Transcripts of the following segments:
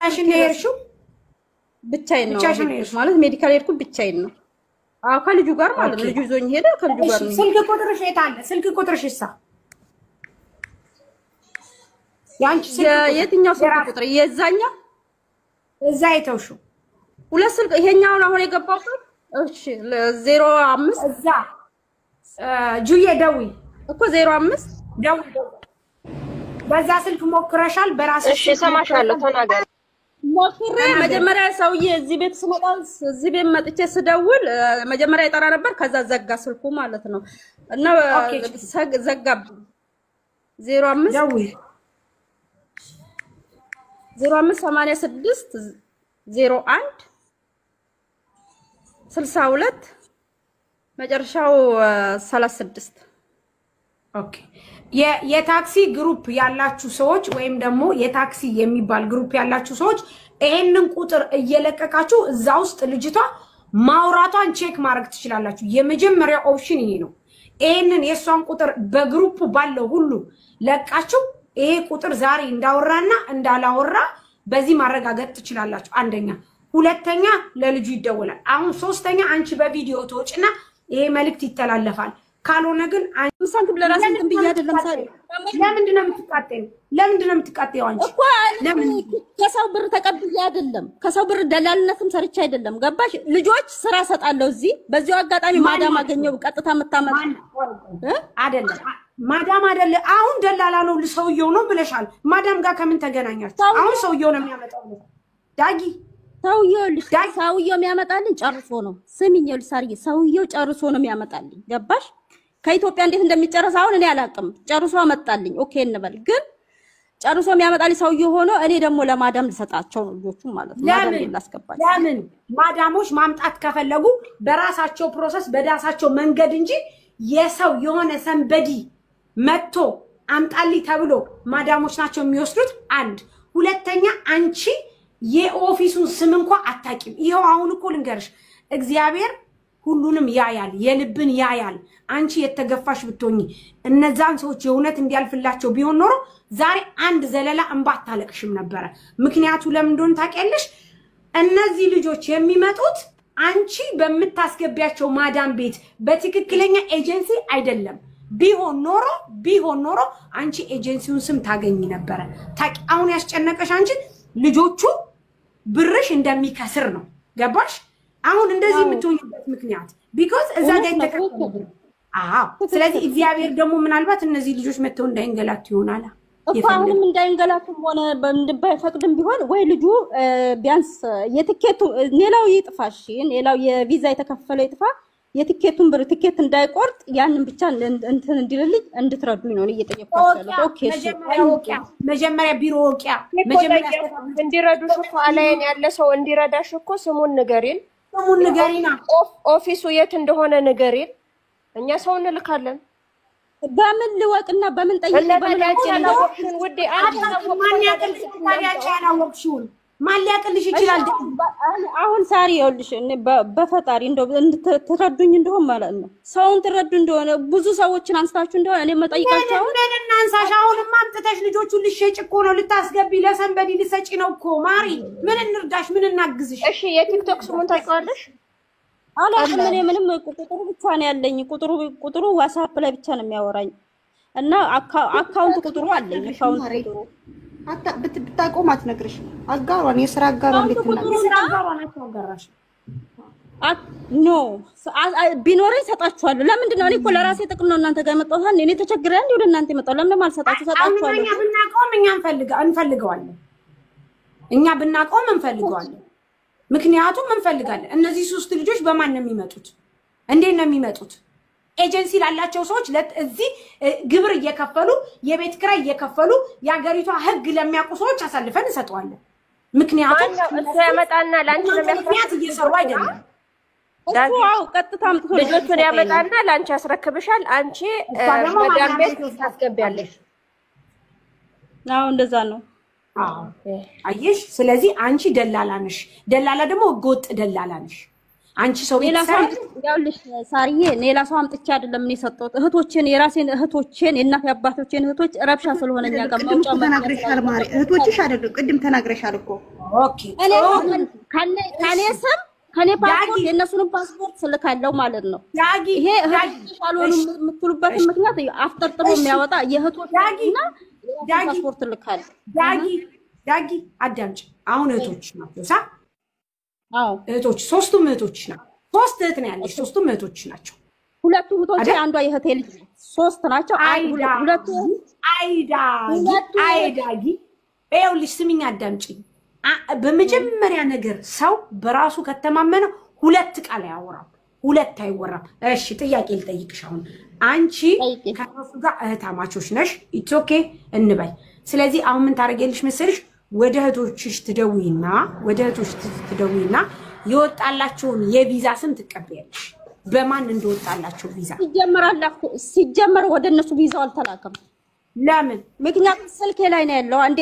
ብቻሽን ነው የሄድሽው? ብቻዬን ነው ማለት ሜዲካል ሄድኩት ብቻዬን ነው። አዎ ከልጁ ጋር ማለት ነው። ልጁ ይዞኝ ሄደ ከልጁ ጋር ነው። ስልክ ቁጥርሽ የት አለ? ስልክ ቁጥርሽሳ? ያንቺ ስልክ የትኛው ስልክ ቁጥር? የዛኛው እዛ አይተውሽው ሁለት ስልክ ይሄኛው አሁን የገባው እሺ 05 እዛ ጁዬ ደዊ እኮ 05 ደዊ በዛ ስልክ ሞክረሻል? በራስሽ እሺ ሰማሻለሁ ተናገር። ሞክሬ መጀመሪያ ሰውዬ እዚህ ቤት ስመጣ እዚህ ቤት መጥቼ ስደውል መጀመሪያ ይጠራ ነበር ከዛ ዘጋ ስልኩ ማለት ነው እና ዘጋብኝ 05 ደዊ 0586 01 62 መጨረሻው 36 ኦኬ የታክሲ ግሩፕ ያላችሁ ሰዎች ወይም ደግሞ የታክሲ የሚባል ግሩፕ ያላችሁ ሰዎች ይሄንን ቁጥር እየለቀቃችሁ እዛ ውስጥ ልጅቷ ማውራቷን ቼክ ማድረግ ትችላላችሁ። የመጀመሪያ ኦፕሽን ይሄ ነው። ይሄንን የሷን ቁጥር በግሩፕ ባለው ሁሉ ለቃችሁ ይሄ ቁጥር ዛሬ እንዳወራና እንዳላወራ በዚህ ማረጋገጥ ትችላላችሁ። አንደኛ፣ ሁለተኛ ለልጁ ይደወላል። አሁን ሶስተኛ አንቺ በቪዲዮ ተወጭና ይሄ መልእክት ይተላለፋል። ካልሆነ ግን አንሳን ብለራስ እንትን ብዬ አይደለም ሳሪ ለምንድን ነው የምትቃጠይው? ለምንድን ነው የምትቃጠይው አንቺ? እኮ ለምን ከሰው ብር ተቀብዬ አይደለም ከሰው ብር ደላልነትም ሰርቼ አይደለም። ገባሽ? ልጆች ስራ ሰጣለሁ እዚህ በዚሁ አጋጣሚ ማዳም አገኘው ቀጥታ መታመጥ አይደለም ማዳም አይደለ አሁን ደላላ ነው ሰውየው ነው ብለሻል። ማዳም ጋር ከምን ተገናኛችሁ? አሁን ሰውየው ነው የሚያመጣው ዳጊ ሰውየው የሚያመጣልኝ ጨርሶ ነው። ስሚኝ ልሳርዬ ሰውየው ጨርሶ ነው የሚያመጣልኝ። ገባሽ? ከኢትዮጵያ እንዴት እንደሚጨርስ አሁን እኔ አላውቅም። ጨርሶ አመጣልኝ። ኦኬ እንበል ግን ጨርሶ የሚያመጣልኝ ሰውየው ሆኖ እኔ ደግሞ ለማዳም ልሰጣቸው ነው ልጆቹ ማለት ነው። ማዳም ላስገባኝ። ለምን ማዳሞች ማምጣት ከፈለጉ በራሳቸው ፕሮሰስ በዳሳቸው መንገድ እንጂ የሰው የሆነ ሰንበዲ መጥቶ አምጣልኝ ተብሎ ማዳሞች ናቸው የሚወስዱት። አንድ ሁለተኛ አንቺ የኦፊሱን ስም እንኳን አታቂም። ይሄው አሁን እኮ ልንገርሽ እግዚአብሔር ሁሉንም ያያል፣ የልብን ያያል። አንቺ የተገፋሽ ብትሆኚ እነዛን ሰዎች የእውነት እንዲያልፍላቸው ቢሆን ኖሮ ዛሬ አንድ ዘለላ እንባ አታለቅሽም ነበረ። ምክንያቱ ለምን እንደሆነ ታውቂያለሽ? እነዚህ ልጆች የሚመጡት አንቺ በምታስገቢያቸው ማዳም ቤት በትክክለኛ ኤጀንሲ አይደለም። ቢሆን ኖሮ አንቺ ኤጀንሲውን ስም ታገኝ ነበረ። ታቂ አሁን ያስጨነቀሽ አንቺ ልጆቹ ብርሽ እንደሚከስር ነው። ገባሽ? አሁን እንደዚህ የምትሆኝበት ምክንያት ቢኮዝ እዛ ጋር ተከፈለ። ስለዚህ እግዚአብሔር ደግሞ ምናልባት እነዚህ ልጆች መተው እንዳይንገላቱ ይሆናል እኮ አሁንም እንዳይንገላቱም ሆነ ባይፈቅድም ቢሆን ወይ ልጁ ቢያንስ የትኬቱ ሌላው ይጥፋሽ ሌላው የቪዛ የተከፈለው ይጥፋ የትኬቱን ብር ትኬት እንዳይቆርጥ ያንን ብቻ እንትን እንዲልልኝ እንድትረዱኝ ነው እየጠየቅኳቸው። ኦኬ መጀመሪያ ቢሮ ወቂያ መጀመሪያ እንዲረዱሽ እኮ አላየን ያለ ሰው እንዲረዳሽ እኮ ስሙን ንገሪና ኦፊሱ የት እንደሆነ ንገሪን። እኛ ሰው እንልካለን። በምን ልወቅና በምን ጠይቅ በምን አላወቅሽን ውዴ አንቺ ማን ሊያቅልሽ ይችላል? አሁን ሳሪ ይኸውልሽ በፈጣሪ እንደው ትረዱኝ እንደሆነ ማለት ነው። ሰውን ትረዱ እንደሆነ ብዙ ሰዎችን አንስታችሁ እንደሆነ እኔ መጠይቃቸው ምን እናንሳሽ? አሁንማ አምጥተሽ ልጆቹን ልትሸጪ እኮ ነው፣ ልታስገቢ ለሰንበዲ ልትሰጪ ነው እኮ ማሪ። ምን እንርዳሽ? ምን እናግዝሽ? እሺ የቲክቶክ ስሙን ታውቂዋለሽ? አላውቅም። እኔ ምንም ቁጥሩ ብቻ ነው ያለኝ። ቁጥሩ ዋትስአፕ ላይ ብቻ ነው የሚያወራኝ እና አካውንት ቁጥሩ አለኝ። አካውንት ቁጥሩ ብታቆም አትነግርሽ። አጋሯን የስራ አጋሯን ኖ ቢኖረኝ ሰጣችኋለሁ። ለምንድን ነው እኔ እኮ ለራሴ ጥቅም ነው እናንተ ጋር የመጣሁት። እኔ ተቸግሬ ወደ እናንተ የመጣሁ ለምን ማልሰጣችሁ? ሰጣችኋለሁ። እኛ ብናቆም እኛ እንፈልገዋለን። እኛ ብናቆም እንፈልገዋለን። ምክንያቱም እንፈልጋለን። እነዚህ ሶስት ልጆች በማን ነው የሚመጡት? እንዴት ነው የሚመጡት? ኤጀንሲ ላላቸው ሰዎች ለዚህ ግብር እየከፈሉ የቤት ክራይ እየከፈሉ የሀገሪቷ ህግ ለሚያውቁ ሰዎች አሳልፈን እንሰጠዋለን። ምክንያቱም እሱ ያመጣና ላንቺ ምክንያት እየሰሩ አይደለም። ዳግማው ቀጥታ አምጥቶ ልጆቹን ያመጣና ላንቺ ያስረክብሻል። አንቺ ማዳም ቤት ታስገቢያለሽ። አዎ እንደዛ ነው። አየሽ? ስለዚህ አንቺ ደላላ ነሽ። ደላላ ደግሞ ህገወጥ ደላላ ነሽ። አንቺ ሰው ሌላ ሰው ያውልሽ ሳርዬ ሌላ ሰው አምጥቼ አይደለም እኔ ሰጠሁት እህቶቼን የራሴን እህቶቼን የእናት አባቶቼን እህቶች ረብሻ ስለሆነኛ ጋር ማውጫ ተናግረሻል ማሪ እህቶችሽ አይደለም ቅድም ተናግረሻል እኮ ኦኬ እኔ ከኔ ስም ከኔ ፓስፖርት የነሱን ፓስፖርት ስልካለው ማለት ነው ይሄ እህቶች አልሆኑ የምትሉበት ምክንያት አፍጠርጥሮ የሚያወጣ የእህቶችና ፓስፖርት ልካለው ዳጊ አዳምጪ አሁን እህቶች ናቸው ሳ እህቶች ሶስቱም እህቶች ናቸው ሶስት እህት ነው ያለሽ ሶስቱም እህቶች ናቸው ሁለቱ እህቶች አንዷ የእህቴ ልጅ ሶስት ናቸው ሁለቱ አይዳጊ ይኸውልሽ ስሚኝ አዳምጪ በመጀመሪያ ነገር ሰው በራሱ ከተማመነ ሁለት ቃል ያወራል ሁለት አይወራም እሺ ጥያቄ ልጠይቅሽ አሁን አንቺ ከራሱ ጋር እህታማቾች ነሽ ኢትስ ኦኬ እንበይ ስለዚህ አሁን ምን ታረጋለሽ መሰልሽ ወደ እህቶችሽ ትደውይና ይወጣላችሁን የቪዛ ስም ትቀበያለሽ በማን እንደወጣላችሁ ቪዛ ሲጀመር ወደ እነሱ ቪዛው አልተላከም ለምን ምክንያቱም ስልኬ ላይ ነው ያለው አንዴ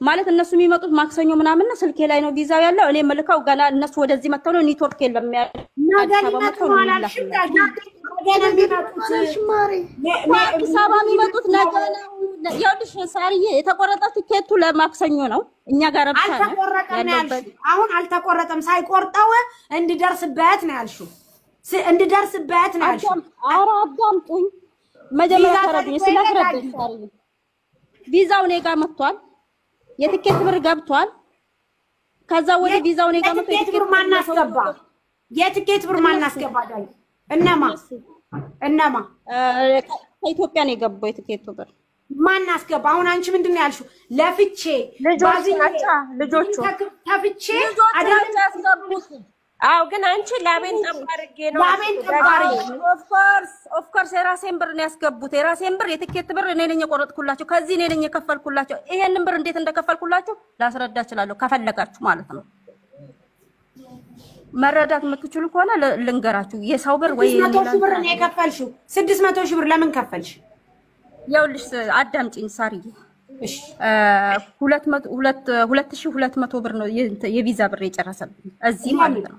ማለት እነሱ የሚመጡት ማክሰኞ ምናምን ነው ስልኬ ላይ ነው ቪዛው ያለው እኔ መልካው ገና እነሱ ወደዚህ መጥተው ነው ኔትወርክ የለም አዲስ አበባ የሚመጡት ነገ ነው ያውልሽ ሳርዬ የተቆረጠው ቲኬቱ ለማክሰኞ ነው እኛ ጋር ብቻ ነው አሁን አልተቆረጠም ሳይቆርጠው እንድደርስበት ነው ያልሽው እንድደርስበት ነው ያልሽው ኧረ አዳምጡኝ መጀመሪያ ተረዱኝ ስላስረዳኝ ሳርዬ ቪዛው እኔ ጋር መጥቷል የትኬት ብር ገብቷል ከዛ ወደ ቪዛው እኔ ጋር መጥቷል የትኬት ብር ማናስገባ ዳይ እነማ ከኢትዮጵያ ነው የገባው የትኬቱ ብር ማናስገባ አሁን አንቺ ምንድነው ያልሽው ለፍቼ ልጆቹ ተፍቼ አዳም ያስገቡት አው ግን አንቺ ላቤን ጠባርጌ ነው ኦፍ ኮርስ የራሴን ብር ነው ያስገቡት የራሴን ብር የትኬት ብር እኔ ነኝ የቆረጥኩላችሁ ከዚህ እኔ ነኝ የከፈልኩላችሁ ይሄንን ብር እንዴት እንደከፈልኩላችሁ ላስረዳ እችላለሁ ከፈለጋችሁ ማለት ነው መረዳት የምትችሉ ከሆነ ልንገራችሁ የሰው ብር ወይ 600 ብር ነው የከፈልሽው 600 ሺህ ብር ለምን ከፈልሽ ያውልሽ አዳምጪኝ ሳርዬ እሺ 2200 ብር ነው የቪዛ ብር የጨረሰብኝ እዚህ ማለት ነው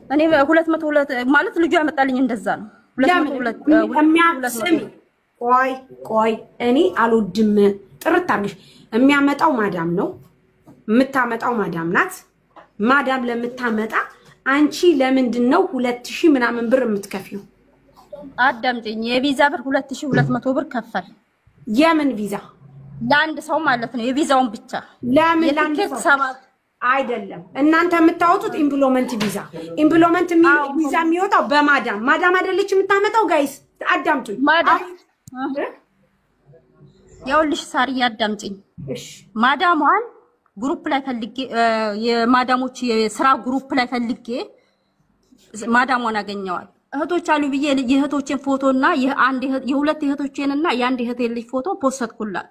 እኔ 202 ማለት ልጁ ያመጣልኝ እንደዛ ነው 202 ቆይ እኔ አልወድም ጥርት አድርገሽ የሚያመጣው ማዳም ነው የምታመጣው ማዳም ናት ማዳም ለምታመጣ አንቺ ለምንድነው 2000 ምናምን ብር የምትከፊው አዳምጪኝ የቪዛ ብር 2200 ብር ከፈል የምን ቪዛ ለአንድ ሰው ማለት ነው የቪዛውን ብቻ ለምን ለአንድ ሰው አይደለም እናንተ የምታወጡት ኢምፕሎይመንት ኢምፕሎይመንት ቪዛ የሚወጣው ማዳም አይደለች የምታመጣው ጋይስ አዳምጡኝ ያውልሽ ሳርዬ አዳምጪኝ እሺ ማዳሟን ግሩፕ ላይ ፈልጌ የማዳሞች የሥራ ግሩፕ ላይ ፈልጌ ማዳሟን አገኘዋል እህቶች አሉ ብዬ የእህቶችን ፎቶና የሁለት እህቶችንና የአንድ እህቴን ልጅ ፎቶ ፖስትኩላት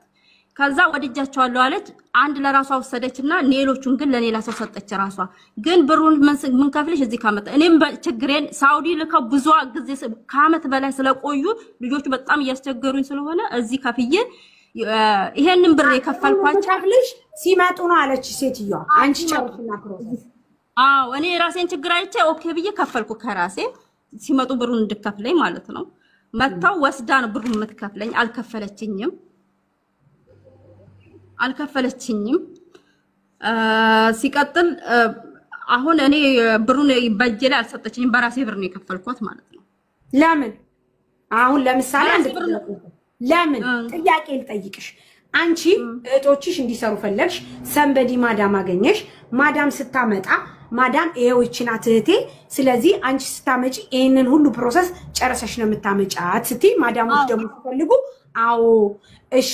ከዛ ወድጃቸዋለሁ አለች አንድ ለራሷ ወሰደችና ሌሎቹን ግን ለሌላ ሰው ሰጠች ራሷ ግን ብሩን ምን ከፍልሽ እዚህ ካመጣ እኔም ችግሬን ሳውዲ ልከው ብዙ ጊዜ ከአመት በላይ ስለቆዩ ልጆቹ በጣም እያስቸገሩኝ ስለሆነ እዚህ ከፍዬ ይሄንን ብር የከፈልኳቸው ከፍልሽ ሲመጡ ነው አለች ሴትዮዋ አንቺ ጨርሽና ፕሮሰስ አዎ እኔ ራሴን ችግር አይቼ ኦኬ ብዬ ከፈልኩ ከራሴ ሲመጡ ብሩን እንድከፍለኝ ማለት ነው መጣው ወስዳ ነው ብሩን የምትከፍለኝ አልከፈለችኝም ሲቀጥል አሁን እኔ ብሩን በእጄ ላይ አልሰጠችኝም በራሴ ብር ነው የከፈልኳት ማለት ነው ለምን አሁን ለምሳሌ ለምን ጥያቄ ልጠይቅሽ አንቺ እህቶችሽ እንዲሰሩ ፈለግሽ ሰንበዲ ማዳም አገኘሽ ማዳም ስታመጣ ማዳም ኤዎችና ትህቴ ስለዚህ አንቺ ስታመጪ ይሄንን ሁሉ ፕሮሰስ ጨርሰሽ ነው የምታመጫት ስቲ ማዳሞች ደግሞ ሲፈልጉ አዎ እሺ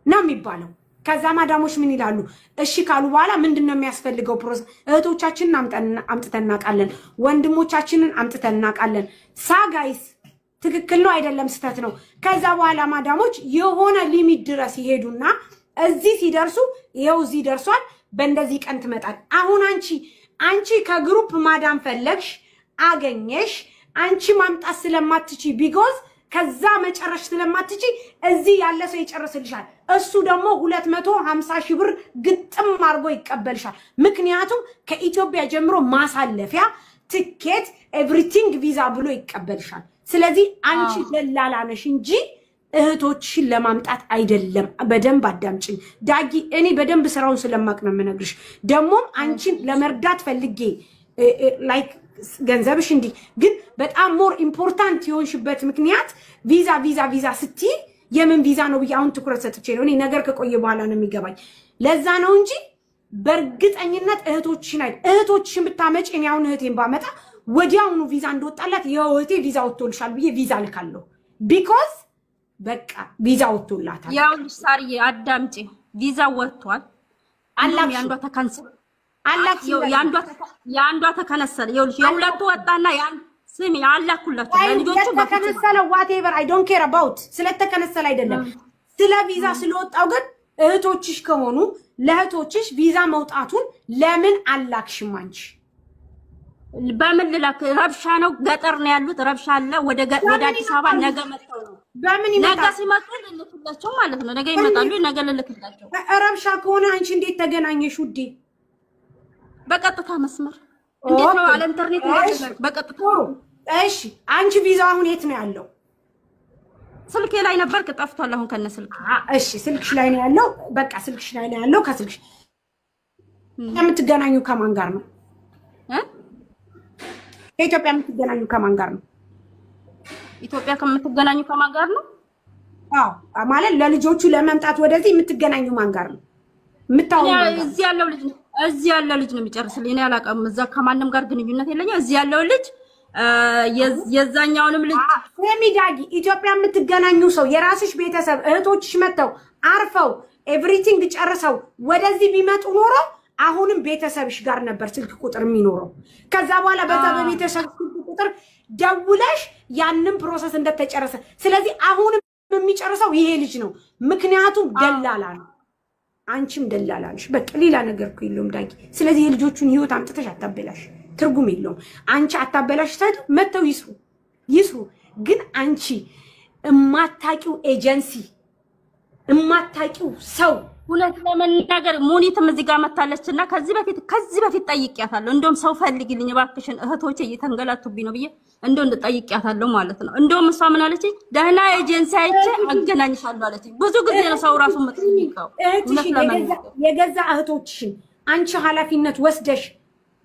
ነው የሚባለው ከዛ ማዳሞች ምን ይላሉ እሺ ካሉ በኋላ ምንድነው የሚያስፈልገው ፕሮሰስ እህቶቻችንን አምጥተን እናቃለን ወንድሞቻችንን አምጥተን እናቃለን ጋይስ ትክክል ነው አይደለም ስተት ነው ከዛ በኋላ ማዳሞች የሆነ ሊሚት ድረስ ይሄዱና እዚህ ሲደርሱ ይሄው እዚህ ደርሷል በእንደዚህ ቀን ትመጣል አሁን አንቺ ከግሩፕ ማዳም ፈለግሽ አገኘሽ አንቺ ማምጣት ስለማትቺ ቢጎዝ ከዛ መጨረሽ ስለማትጪ እዚህ ያለ ሰው ይጨርስልሻል እሱ ደግሞ 250 ሺህ ብር ግጥም አርጎ ይቀበልሻል ምክንያቱም ከኢትዮጵያ ጀምሮ ማሳለፊያ ትኬት ኤቭሪቲንግ ቪዛ ብሎ ይቀበልሻል ስለዚህ አንቺ ደላላ ነሽ እንጂ እህቶችሽን ለማምጣት አይደለም በደንብ አዳምጪኝ ዳጊ እኔ በደንብ ስራውን ስለማቅ ነው የምነግርሽ ደሞም አንቺን ለመርዳት ፈልጌ ላይክ ገንዘብሽ እንዲ ግን በጣም ሞር ኢምፖርታንት ይሆንሽበት ምክንያት ቪዛ ስቲ የምን ቪዛ ነው ብያውን ትኩረት ሰጥቼ ነው እኔ ነገር ከቆየ በኋላ ነው የሚገባኝ ለዛ ነው እንጂ በርግጠኝነት እህቶችሽን ብታመጪ እኔ አሁን እህቴን ባመጣ ወዲያውኑ ቪዛ እንደወጣላት የእህቴ ቪዛ ወጥቶልሻል ብዬ ቪዛ ልካለሁ ቢኮዝ በቃ ቪዛ ወጥቶላታል ያው ልሳርዬ አዳምጪ ቪዛ ወጥቷል አላም ያንዷ ተካንሰል አላክ ያንዷ ተከነሰለ ይኸውልሽ የሁለቱ ወጣና ያን ስሚ አላኩላችሁ ለልጆቹ በተከነሰለ whatever I don't care about ስለተከነሰለ አይደለም ስለ ቪዛ ስለወጣው ግን እህቶችሽ ከሆኑ ለእህቶችሽ ቪዛ መውጣቱን ለምን አላክሽም አንቺ በምን ልላክ ረብሻ ነው ገጠር ነው ያሉት ረብሻ አለ ወደ አዲስ አበባ ነገ መጣው ነው በምን ይመጣ ነገ ሲመጡ ልልክላቸው ማለት ነው ነገ ይመጣሉ ነገ ልልክላቸው ረብሻ ከሆነ አንቺ እንዴት ተገናኘሽ ውዴ በቀጥታ መስመር እንዴት ነው አለ ኢንተርኔት ነው በቀጥታ እሺ አንቺ ቪዛው አሁን የት ነው ያለው ስልኬ ላይ ነበር ከጠፍቷል አሁን ከነ ስልክ እሺ ስልክሽ ላይ ነው ያለው በቃ ስልክሽ ላይ ነው ያለው ከስልክሽ የምትገናኙ ከማን ጋር ነው ኢትዮጵያ የምትገናኙ ከማን ጋር ነው ኢትዮጵያ ከምትገናኙ ከማን ጋር ነው አዎ ማለት ለልጆቹ ለመምጣት ወደዚህ የምትገናኙ ማን ጋር ነው ምታው እዚህ ያለው ልጅ ነው የሚጨርስልኝ እኔ አላቀም እዛ ከማንም ጋር ግንኙነት የለኝም እዚህ ያለው ልጅ የዛኛውንም ልጅ ዳጊ ኢትዮጵያ የምትገናኙ ሰው የራስሽ ቤተሰብ እህቶችሽ መተው አርፈው ኤቭሪቲንግ ጨርሰው ወደዚህ ቢመጡ ኖሮ አሁንም ቤተሰብሽ ጋር ነበር ስልክ ቁጥር የሚኖረው ከዛ በኋላ በዛ በቤተሰብ ስልክ ቁጥር ደውለሽ ያንን ፕሮሰስ እንደተጨረሰ ስለዚህ አሁንም የሚጨርሰው ይሄ ልጅ ነው ምክንያቱም ደላላ ነው አንቺም ደላላ ነሽ በቃ ሌላ ነገር እኮ የለውም ዳጊ ስለዚህ የልጆቹን ህይወት አምጥተሽ አታበላሽ ትርጉም የለውም አንቺ አታበላሽ ታዲያ መተው ይስሩ ግን አንቺ እማታቂው ኤጀንሲ እማታቂው ሰው ሁለት ለመናገር ሙኒትም እዚህ ጋር መታለችና ከዚህ በፊት ጠይቂያታለሁ እንደውም ሰው ፈልጊልኝ እባክሽን እህቶቼ እየተንገላቱብኝ ነው ብዬ እንደው ጠይቂያታለሁ ማለት ነው እንደውም እሷ ምን አለችኝ ደህና ኤጀንሲ አይቼ አገናኝሻለሁ አለችኝ ብዙ ጊዜ ነው ሰው ራሱ የምትጠይቀው የገዛ እህቶችሽን አንቺ ኃላፊነት ወስደሽ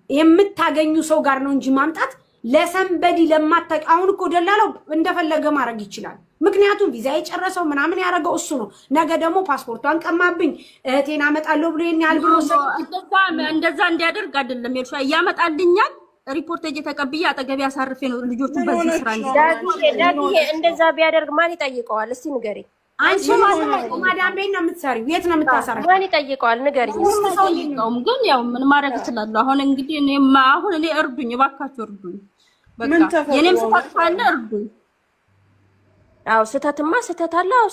የምታገኙ ሰው ጋር ነው እንጂ ማምጣት ለሰንበዲ ለማታቂ አሁን እኮ ደላላው እንደፈለገ ማድረግ ይችላል ምክንያቱም ቪዛ የጨረሰው ምናምን ያረጋው እሱ ነው ነገ ደግሞ ፓስፖርቷን ቀማብኝ እህቴን አመጣለሁ ብሎ የኛል ብሎ እንደዛ እንዲያደርግ አይደለም ይልሻ ያመጣልኛል ሪፖርት እየተቀበየ አጠገብ ያሳርፌ ነው ልጆቹ በዚህ ስራ ዳጊ እንደዛ ቢያደርግ ማን ይጠይቀዋል እስቲ ንገሪ አንቺ ማዳም ቤት ነው የምትሰሪው የት ነው የምታሰራው ማን ይጠይቀዋል ንገሪ ሰውም ግን ያው ምን ማድረግ እችላለሁ አሁን እንግዲህ እኔ እርዱኝ እባካችሁ እርዱኝ በቃ የኔም ስህተት ካለ እርዱኝ አው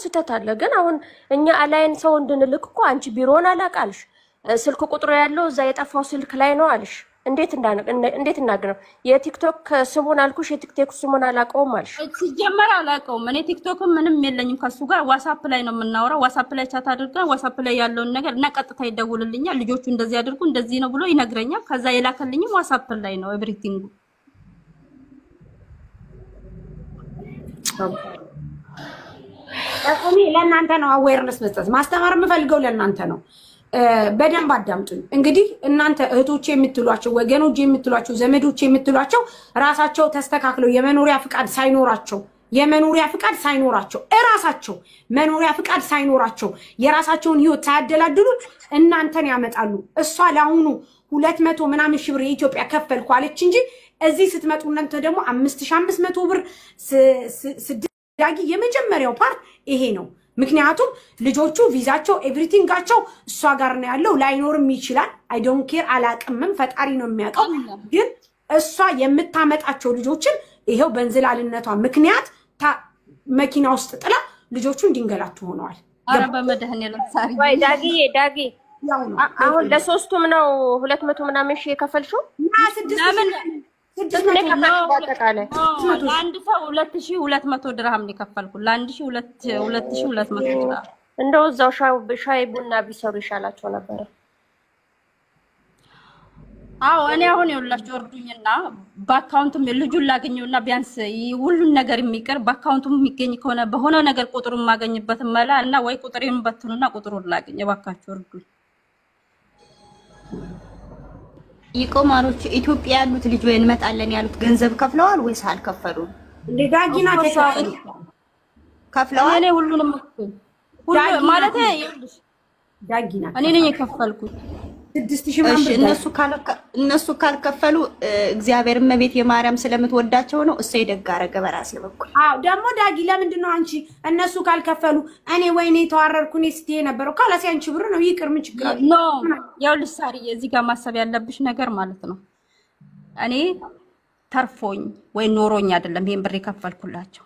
ስህተት አለ ግን አሁን እኛ አላይን ሰው እንድንልክ እኮ አንቺ ቢሮን አላቃልሽ ስልክ ቁጥሩ ያለው እዛ የጠፋው ስልክ ላይ ነው አልሽ እንዴት እናገረው የቲክቶክ ስሙን አልኩሽ የቲክቶክ ስሙን አላቀውም አልሽ ሲጀመር አላቀውም እኔ ቲክቶክም ምንም የለኝም ከሱ ጋር ዋትስአፕ ላይ ነው የምናወራው ዋትስአፕ ላይ ቻት አድርገን ዋትስአፕ ላይ ያለውን ነገር እና ቀጥታ ይደውልልኛል ልጆቹ እንደዚህ አድርጉ እንደዚህ ነው ብሎ ይነግረኛል ከዛ የላከልኝም ዋትስአፕ ላይ ነው ኤቭሪቲንግ እኔ ለእናንተ ነው አዌርነስ መስጠት ማስተማር የምፈልገው ለእናንተ ነው በደንብ አዳምጡኝ እንግዲህ እናንተ እህቶቼ የምትሏቸው ወገኖቼ የምትሏቸው ዘመዶቼ የምትሏቸው ራሳቸው ተስተካክለው የመኖሪያ ፍቃድ ሳይኖራቸው እራሳቸው መኖሪያ ፍቃድ ሳይኖራቸው የራሳቸውን ህይወት ሳያደላድሉ እናንተን ያመጣሉ እሷ ለአሁኑ 200 ምናምን ሺህ ብር የኢትዮጵያ ከፈልኩ አለች እንጂ እዚህ ስትመጡ እናንተ ደግሞ 5500 ብር ዳጊ የመጀመሪያው ፓርት ይሄ ነው ምክንያቱም ልጆቹ ቪዛቸው ኤቭሪቲንጋቸው እሷ ጋር ነው ያለው ላይኖርም ይችላል አይ ዶንት ኬር አላቅምም ፈጣሪ ነው የሚያውቀው ግን እሷ የምታመጣቸው ልጆችን ይሄው በእንዝላልነቷ ምክንያት መኪና ውስጥ ጥላ ልጆቹ እንዲንገላቱ ሆነዋል አረ በመድህኔዓለም ሳሪ ወይ ዳጊ አሁን ለሶስቱም ነው 200 ምናምን ሺህ የከፈልሽው በአጠቃላይ ለአንድ ሰው 2200 ድርሃም ነው የከፈልኩት። ለአንድ 2200 ድርሃም። እንደው እዛው ሻይ ቡና ቢሰሩ ይሻላቸው ነበር። አዎ እኔ አሁን ይኸውላችሁ ወርዱኝና በአካውንቱም ልጁን ላገኘውና ቢያንስ ሁሉን ነገር የሚቀር በአካውንቱም የሚገኝ ከሆነ በሆነ ነገር ቁጥሩን ማገኝበት መላ እና ወይ ቁጥሬን በትኑና ቁጥሩን ላገኝ ባካችሁ ወርዱኝ። ይቆማሮች ኢትዮጵያ ያሉት ልጅ ወይ እንመጣለን ያሉት ገንዘብ ከፍለዋል ወይስ አልከፈሉም? እንዴ ዳጊና ከፍለዋል። እኔ ሁሉንም ማለት ይኸውልሽ ዳጊና እኔ ነኝ የከፈልኩት 6000 ብር። እነሱ ካልከፈሉ እግዚአብሔር እመቤት የማርያም ስለምትወዳቸው ነው። እሰይ ደግ አደረገ በራሴ በኩል። አዎ ደግሞ ዳጊ ለምንድን ነው አንቺ እነሱ ካልከፈሉ እኔ ወይኔ ተዋረርኩኝ ስትይ ነበረው? ካላሲ አንቺ ብር ነው ይቅር ምን ችግር አለ? ኖ ይኸውልሽ ሳሪ እዚህ ጋር ማሰብ ያለብሽ ነገር ማለት ነው እኔ ተርፎኝ ወይ ኖሮኝ አይደለም ይሄን ብር የከፈልኩላቸው።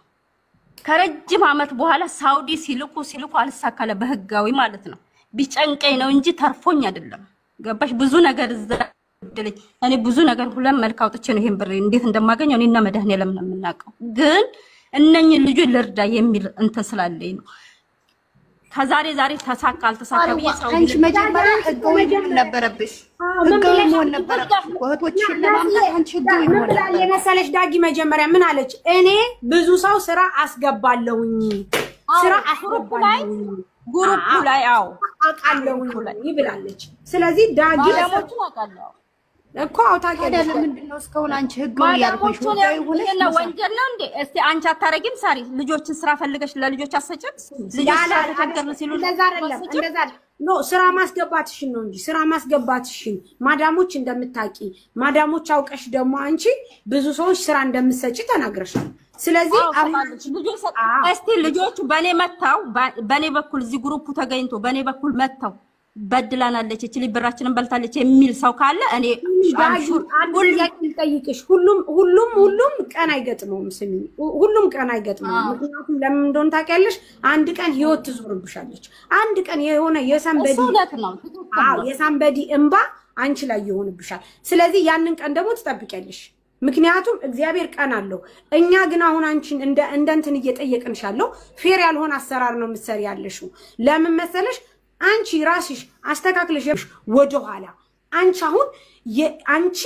ከረጅም አመት በኋላ ሳውዲ ሲልኩ አልሳካለ በህጋዊ ማለት ነው ቢጨንቀኝ ነው እንጂ ተርፎኝ አይደለም። ገባሽ? ብዙ ነገር ዘደለኝ እኔ ብዙ ነገር ሁሉም መልክ አውጥቼ ነው ይሄን ብር እንዴት እንደማገኘው እኔና መድኃኒዓለም ነው የምናውቀው። ግን እነኝን ልጆች ልርዳ የሚል እንትን ስላለኝ ነው። ከዛሬ ተሳካ አልተሳካ ቢሳው አንቺ መጀመሪያ ህጋዊ መሆን ነበረብሽ። ህጋዊ መሆን ነበረብሽ። ወህቶችሽን ለማምጣት አንቺ ህጋዊ መሆን ነበረብሽ። የመሰለሽ ዳጊ መጀመሪያ ምን አለች? እኔ ብዙ ሰው ስራ አስገባለሁኝ ስራ አስገባለሁኝ ግሩፕ ላይ አቃለሁኝ ይብላለች። ስለዚህ ዳጊ ለሞቹን አቃለው እኮ ታውቂያለሽ። ለምንድን ነው እስካሁን አንቺ ህጋዊ ያልኩሽ? ህጋዊ ሆነሽ ነው ወንጀል ነው እንዴ? እስቲ አንቺ አታረጊም ሳሪ? ልጆችን ስራ ፈልገሽ ለልጆች አሰጭም? ልጆች ተቸገርን ሲሉ እንደዛ አይደለም ኖ ስራ ማስገባትሽን ነው እንጂ ስራ ማስገባትሽን ማዳሞች እንደምታቂ ማዳሞች አውቀሽ ደግሞ አንቺ ብዙ ሰዎች ስራ እንደምትሰጪ ተናግረሻል። ስለዚህ ልጆቹ በኔ በኩል እዚህ ግሩፑ ተገኝቶ በኔ በኩል መተው በድላናለች እቺ ብራችንን በልታለች የሚል ሰው ካለ እኔ ጠይቅሽ ሁሉም ቀን አይገጥመውም። ስሚ ሁሉም ቀን አይገጥመውም። ምክንያቱም ለምን እንደሆነ ታውቂያለሽ? አንድ ቀን ህይወት ትዞርብሻለች። አንድ ቀን የሆነ የሳምበዲ እንባ አንቺ ላይ ይሆንብሻል። ስለዚህ ያንን ቀን ደግሞ ትጠብቂያለሽ። ምክንያቱም እግዚአብሔር ቀን አለው። እኛ ግን አሁን አንቺን እንደንትን እየጠየቅንሻለው ፌር ያልሆነ አሰራር ነው የምትሰሪ ያለሽው። ለምን መሰለሽ? አንቺ ራስሽ አስተካክለሽ ወደ ኋላ አንቺ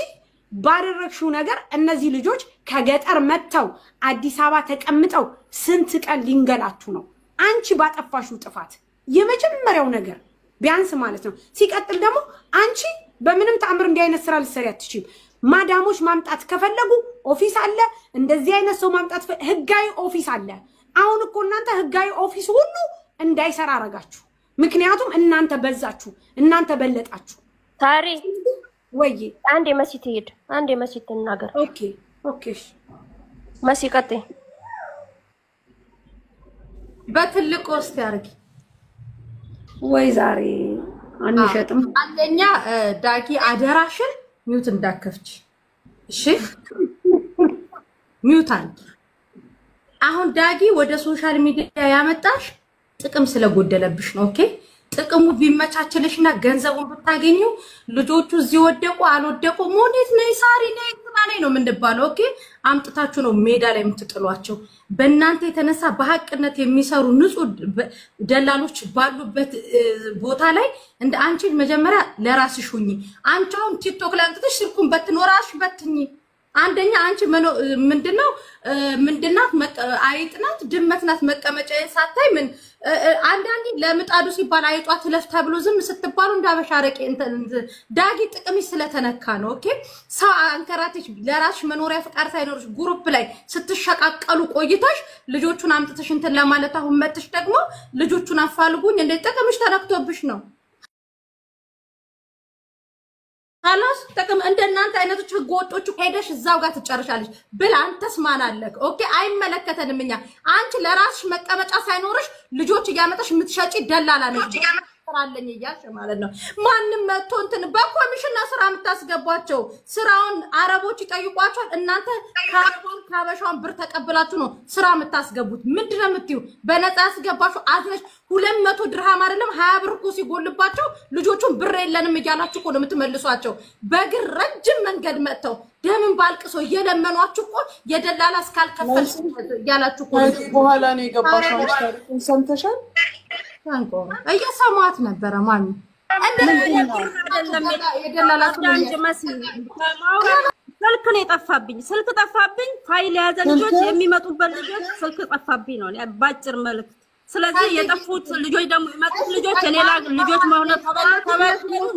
ባደረግሽው ነገር እነዚህ ልጆች ከገጠር መጥተው አዲስ አበባ ተቀምጠው ስንት ቀን ሊንገላቱ ነው። አንቺ ባጠፋሽው ጥፋት የመጀመሪያው ነገር ቢያንስ ማለት ነው። ሲቀጥል ደግሞ አንቺ በምንም ተአምር እንዲህ አይነት ስራ ልትሰሪ አትችይም። ማዳሞች ማምጣት ከፈለጉ ኦፊስ አለ። እንደዚህ አይነት ሰው ማምጣት ህጋዊ ኦፊስ አለ። አሁን እኮ እናንተ ህጋዊ ኦፊስ ሁሉ እንዳይሰራ አረጋችሁ። ምክንያቱም እናንተ በዛችሁ፣ እናንተ በለጣችሁ። ታሪ ወይ አንዴ መሲ ትሄድ፣ አንዴ መሲ ትናገር። ኦኬ መሲ ቀጥይ። በትልቁ እስቲ አርጊ። ወይ ዛሬ አንሸጥም። አንደኛ ዳጊ አደራሽን ሚውት እንዳከፍች እሺ፣ ሚውት አድርጊ። አሁን ዳጊ ወደ ሶሻል ሚዲያ ያመጣሽ ጥቅም ስለጎደለብሽ ነው። ኦኬ ጥቅሙ ቢመቻችልሽና ገንዘቡን ብታገኙ ልጆቹ እዚህ ወደቁ አልወደቁ ሞዴት ነይ ሳሪ ነይ ትናነይ ነው የምንባለው። ኦኬ አምጥታችሁ ነው ሜዳ ላይ የምትጥሏቸው። በእናንተ የተነሳ በሐቅነት የሚሰሩ ንጹህ ደላሎች ባሉበት ቦታ ላይ እንደ አንቺ መጀመሪያ ለራስሽ ሁኚ። አንቺ አሁን ቲክቶክ ላይ አምጥተሽ ስልኩን በትኖራሽ በትኝ። አንደኛ አንቺ ምንድናት አይጥናት ድመትናት መቀመጫ ሳታይ ምን አንዳንዴ ለምጣዱ ሲባል አይጧ ትለፍ ተብሎ ዝም ስትባሉ እንዳበሻ አረቄ ዳጊ ጥቅምሽ ስለተነካ ነው። ኦኬ ሰው አንከራተሽ ለራስሽ መኖሪያ ፍቃድ ሳይኖርሽ ግሩፕ ላይ ስትሸቃቀሉ ቆይተሽ ልጆቹን አምጥተሽ እንትን ለማለት አሁን መጥተሽ ደግሞ ልጆቹን አፋልጉኝ እንደ ጥቅምሽ ተነክቶብሽ ነው። አላስ ጥቅም እንደናንተ አይነቶች ህገወጦች ሄደሽ እዛው ጋር ትጨርሻለሽ ብል አንተስ ማን አለክ? ኦኬ አይመለከተንም። እኛ አንቺ ለራስሽ መቀመጫ ሳይኖርሽ ልጆች እያመጣሽ የምትሸጪ ደላላ ነሽ። ስራለኝ እያልሽ ማለት ነው። ማንም መጥቶ እንትን በኮሚሽንና ስራ የምታስገቧቸው ስራውን አረቦች ይጠይቋቸዋል። እናንተ ከሀበሻውን ብር ተቀብላችሁ ነው ስራ የምታስገቡት። ምንድነው የምትዩ? በነፃ ያስገባችሁ አዝነሽ 200 ድርሃም አይደለም 20 ብር እኮ ሲጎልባቸው ልጆቹን ብር የለንም እያላችሁ እኮ ነው የምትመልሷቸው። በግር ረጅም መንገድ መጥተው ደምን ባልቅሶ እየለመኗችሁ እኮ የደላላ እስካልከፈል እያላችሁ እኮ በኋላ ነው የገባሽው። ታሪኩን ሰምተሻል? ታንቆ እየሰማት ነበረ ማሚ የደላላ ስልክ ነው የጠፋብኝ። ስልክ ጠፋብኝ። ፋይል የያዘ ልጆች የሚመጡበት ልጆች ስልክ ጠፋብኝ ነው ባጭር መልእክት። ስለዚህ የጠፉት ልጆች ደግሞ የመጡት ልጆች የሌላ ልጆች መሆኑ ተበልተው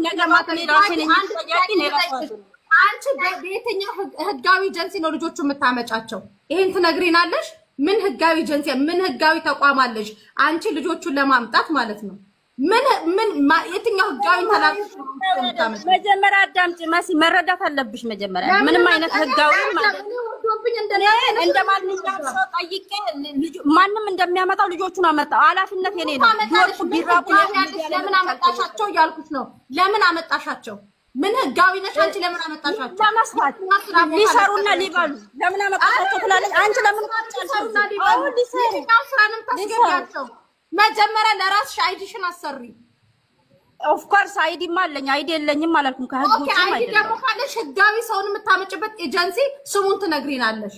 ነገር ማተኔ ራሴን እንዲጠያቂ ነው የራሳቸው። አንቺ በየትኛው ህጋዊ ኤጀንሲ ነው ልጆቹ የምታመጫቸው? ይሄን ትነግሪናለሽ? ምን ህጋዊ ኤጀንሲ ምን ህጋዊ ተቋም አለሽ አንቺ ልጆቹን ለማምጣት ማለት ነው? ምን የትኛው ህጋዊ ተላልፎ ነው? መጀመሪያ አዳምጪ ማሲ፣ መረዳት አለብሽ መጀመሪያ። ምንም አይነት ህጋዊ ማለት እንደማንኛውም ሰው ጠይቄ ማንም እንደሚያመጣው ልጆቹን አመጣው። ኃላፊነት የኔ ነው። ይወርቁ ቢራቡ ለምን አመጣሻቸው እያልኩሽ ነው። ለምን አመጣሻቸው? ምን ህጋዊ ነሽ አንቺ? ለምን አመጣሻቸው? ለመስራት ሊሰሩና ሊበሉ ለምን አመጣሻቸው ትላለች አንቺ? ለምን ሊሰሩና ሊበሉ ሊሰሩና ስራንም ታስገቢያቸው? መጀመሪያ ለራስሽ አይዲሽን አሰሪ። ኦፍ ኮርስ አይዲማ አለኝ። አይዲ የለኝም አላልኩም። ከህግ ውጪ ማለት ነው። አይዲ ደግሞ ካለሽ ህጋዊ ሰውን የምታመጭበት ኤጀንሲ ስሙን ትነግሪናለሽ።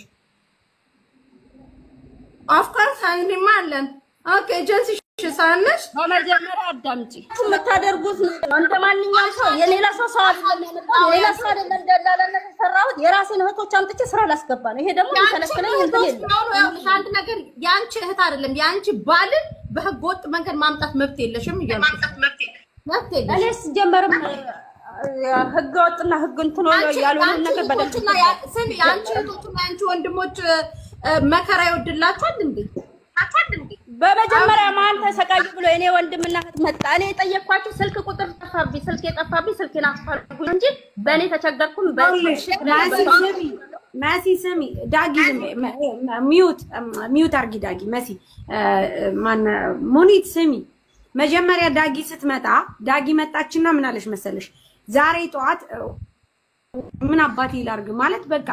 ኦፍ ኮርስ አይዲማ አለን። ኦኬ ኤጀንሲ ሽሳነሽ በመጀመሪያ አዳምጪ። የምታደርጉት እንደማንኛውም ሰው የሌላ ሰው አይደለም። የሌላ ሰው አይደለም ደላላነት ተሰራሁት የራሴን እህቶች አምጥቼ ስራ ላስገባ ነው። ይሄ ደግሞ ተከለከለኝ እንትን የለም። አንድ ነገር ያንቺ እህት አይደለም ያንቺ ባልን በህገወጥ መንገድ ማምጣት መብት የለሽም እያልኩ መብት የለሽም። እኔስ ጀመርም ህገወጥና ህግ እንትን ነው ያሉን ነገር በደንብ ስሚ። ያንቺ እህቶችና ያንቺ ወንድሞች መከራ ይወድላችኋል እንዴ? በመጀመሪያ ማን ተሰቃዩ ብሎ እኔ ወንድምና እህት መጣ። እኔ የጠየቅኳችሁ ስልክ ቁጥር ጠፋብኝ፣ ስልክ የጠፋብኝ ስልኬን አስፈልጉ እንጂ በእኔ ተቸገርኩም። ማሲ ስሚ ዳጊ ሚዩት አርጊ ዳጊ መሲ ማን ሙኒት ስሚ። መጀመሪያ ዳጊ ስትመጣ ዳጊ መጣችና ምን አለሽ መሰለሽ? ዛሬ ጠዋት ምን አባቴ ላርግ ማለት በቃ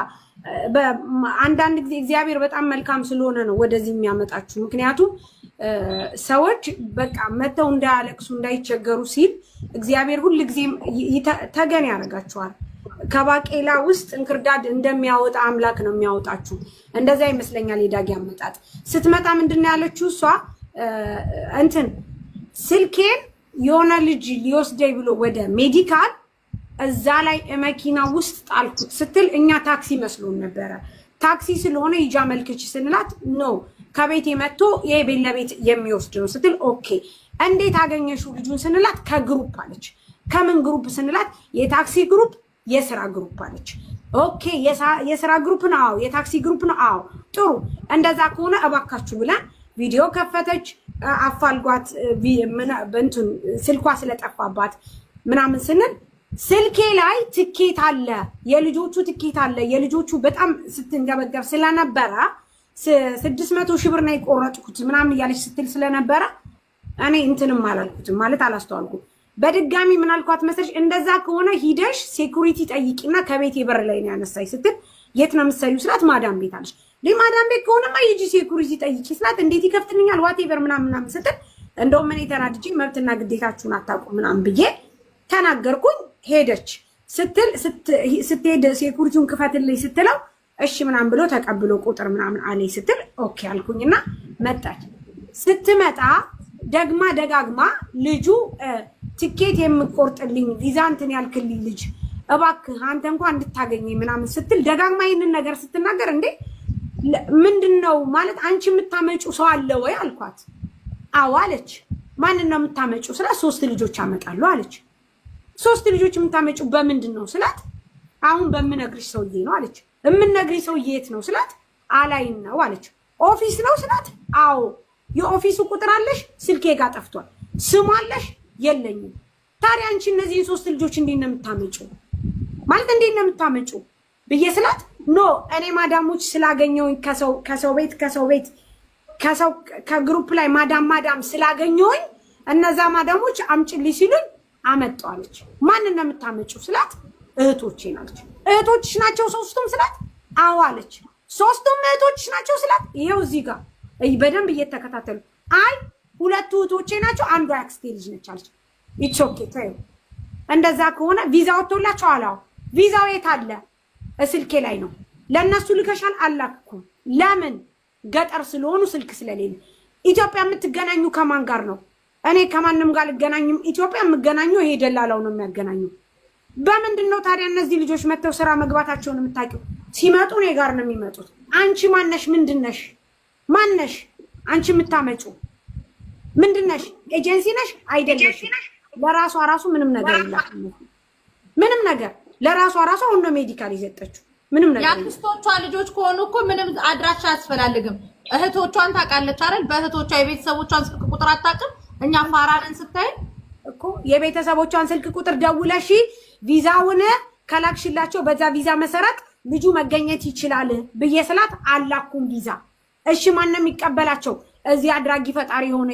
አንዳንድ ጊዜ እግዚአብሔር በጣም መልካም ስለሆነ ነው ወደዚህ የሚያመጣችሁ። ምክንያቱም ሰዎች በቃ መተው እንዳያለቅሱ እንዳይቸገሩ ሲል እግዚአብሔር ሁሉ ጊዜ ተገን ያደርጋቸዋል። ከባቄላ ውስጥ እንክርዳድ እንደሚያወጣ አምላክ ነው የሚያወጣችሁ። እንደዛ ይመስለኛል የዳጊ አመጣጥ። ስትመጣ ምንድነው ያለችው እሷ እንትን ስልኬን የሆነ ልጅ ሊወስደኝ ብሎ ወደ ሜዲካል እዛ ላይ መኪና ውስጥ ጣልኩት ስትል እኛ ታክሲ መስሎን ነበረ። ታክሲ ስለሆነ ይጃ መልክች ስንላት ኖ ከቤት የመጥቶ የቤት ለቤት የሚወስድ ነው ስትል ኦኬ እንዴት አገኘሽው ልጁን ስንላት ከግሩፕ አለች። ከምን ግሩፕ ስንላት የታክሲ ግሩፕ የስራ ግሩፕ አለች። ኦኬ የስራ ግሩፕ ነው? አዎ። የታክሲ ግሩፕ ነው? አዎ። ጥሩ እንደዛ ከሆነ እባካችሁ ብለን ቪዲዮ ከፈተች። አፋልጓት በእንትን ስልኳ ስለጠፋባት ምናምን ስንል ስልኬ ላይ ትኬት አለ፣ የልጆቹ ትኬት አለ። የልጆቹ በጣም ስትንገበገብ ስለነበረ 600 ሺህ ብር ነው የቆረጥኩት ምናምን እያለች ስትል ስለነበረ እኔ እንትንም አላልኩትም ማለት አላስተዋልኩም። በድጋሚ ምን አልኳት መሰለሽ? እንደዛ ከሆነ ሂደሽ ሴኩሪቲ ጠይቂና ከቤት በር ላይ ነው ያነሳይ ስትል የት ነው የምትሰሪው ስላት ማዳም ቤት አለች። ለማዳም ቤት ከሆነማ ሂጂ ሴኩሪቲ ጠይቂ ስላት እንዴት ይከፍትልኛል ዋቴቨር ምናምን ስትል እንደውም እኔ ተናድጄ መብትና ግዴታችሁን አታውቁም ምናምን ብዬ ተናገርኩኝ። ሄደች ስትሄድ ሴኩሪቲውን ክፈትልኝ ስትለው እሺ ምናምን ብሎ ተቀብሎ ቁጥር ምናምን አለኝ ስትል ኦኬ አልኩኝና መጣች። ስትመጣ ደግማ ደጋግማ ልጁ ትኬት የምቆርጥልኝ ቪዛ እንትን ያልክልኝ ልጅ እባክህ አንተ እንኳን እንድታገኘኝ ምናምን ስትል ደጋግማ ይሄንን ነገር ስትናገር እንዴ ምንድነው ማለት አንቺ የምታመጪው ሰው አለ ወይ አልኳት። አዎ አለች። ማንን ነው የምታመጪው ስላት 3 ልጆች አመጣለሁ አለች። 3 ልጆች የምታመጪው በምንድነው ስላት አሁን በምነግርሽ ሰውዬ ነው አለች። የምነግርሽ ሰውዬ የት ነው ስላት አላይን ነው አለች። ኦፊስ ነው ስላት አዎ። የኦፊሱ ቁጥር አለሽ? ስልኬ ጋር ጠፍቷል። ስሙ አለሽ? የለኝም። ታዲያ አንቺ እነዚህ 3 ልጆች እንዴት ነው የምታመጪው ማለት እንዴት ነው የምታመጪው ብዬ ስላት ኖ እኔ ማዳሞች ስላገኘሁኝ ከሰው ቤት ከግሩፕ ላይ ማዳም ስላገኘሁኝ እነዛ ማዳሞች አምጪልኝ ሲሉኝ አመጣለች። ማን ነው የምታመጪው ስላት እህቶቼ ናቸው። እህቶችሽ ናቸው ሶስቱም ስላት አዎ አለች። ሶስቱም እህቶችሽ ናቸው ስላት ይሄው እዚህ ጋር በደንብ እየተከታተሉ አይ ሁለቱ እህቶቼ ናቸው አንዷ አክስቴ ልጅ ነች አለች። ኢትስ ኦኬ ታዩ እንደዛ ከሆነ ቪዛው ወጥቶላቸው አላው ቪዛው የት አለ? ስልኬ ላይ ነው። ለነሱ ልከሻል አላኩም። ለምን? ገጠር ስለሆኑ ስልክ ስለሌለ። ኢትዮጵያ የምትገናኙ ከማን ጋር ነው? እኔ ከማንንም ጋር ልገናኝም። ኢትዮጵያ የምገናኘው ይሄ ደላላው ነው የሚያገናኘው። በምንድን ነው ታዲያ እነዚህ ልጆች መተው ስራ መግባታቸውን የምታውቂው? ሲመጡ እኔ ጋር ነው የሚመጡት። አንቺ ማነሽ? ምንድነሽ? ማነሽ? አንቺ የምታመጪው ምንድነሽ? ኤጀንሲ ነሽ አይደለሽ? ለራሷ ራሱ ምንም ነገር የላትም። ምንም ነገር ለራሷ ራሱ አሁን ነው ሜዲካል ይዘጠችው። ምንም ነገር ያክስቶቿ ልጆች ከሆኑ እኮ ምንም አድራሻ አያስፈልግም። እህቶቿን ታውቃለች አይደል? በእህቶቿ የቤተሰቦቿን ስልክ ቁጥር አታውቅም? እኛ ፋራንን ስታይ እኮ የቤተሰቦቿን ስልክ ቁጥር ደውለሽ ቪዛውን ከላክሽላቸው በዛ ቪዛ መሰረት ልጁ መገኘት ይችላል ብዬ ስላት አላኩም ቪዛ። እሺ ማን ነው የሚቀበላቸው? እዚህ አድራጊ ፈጣሪ የሆነ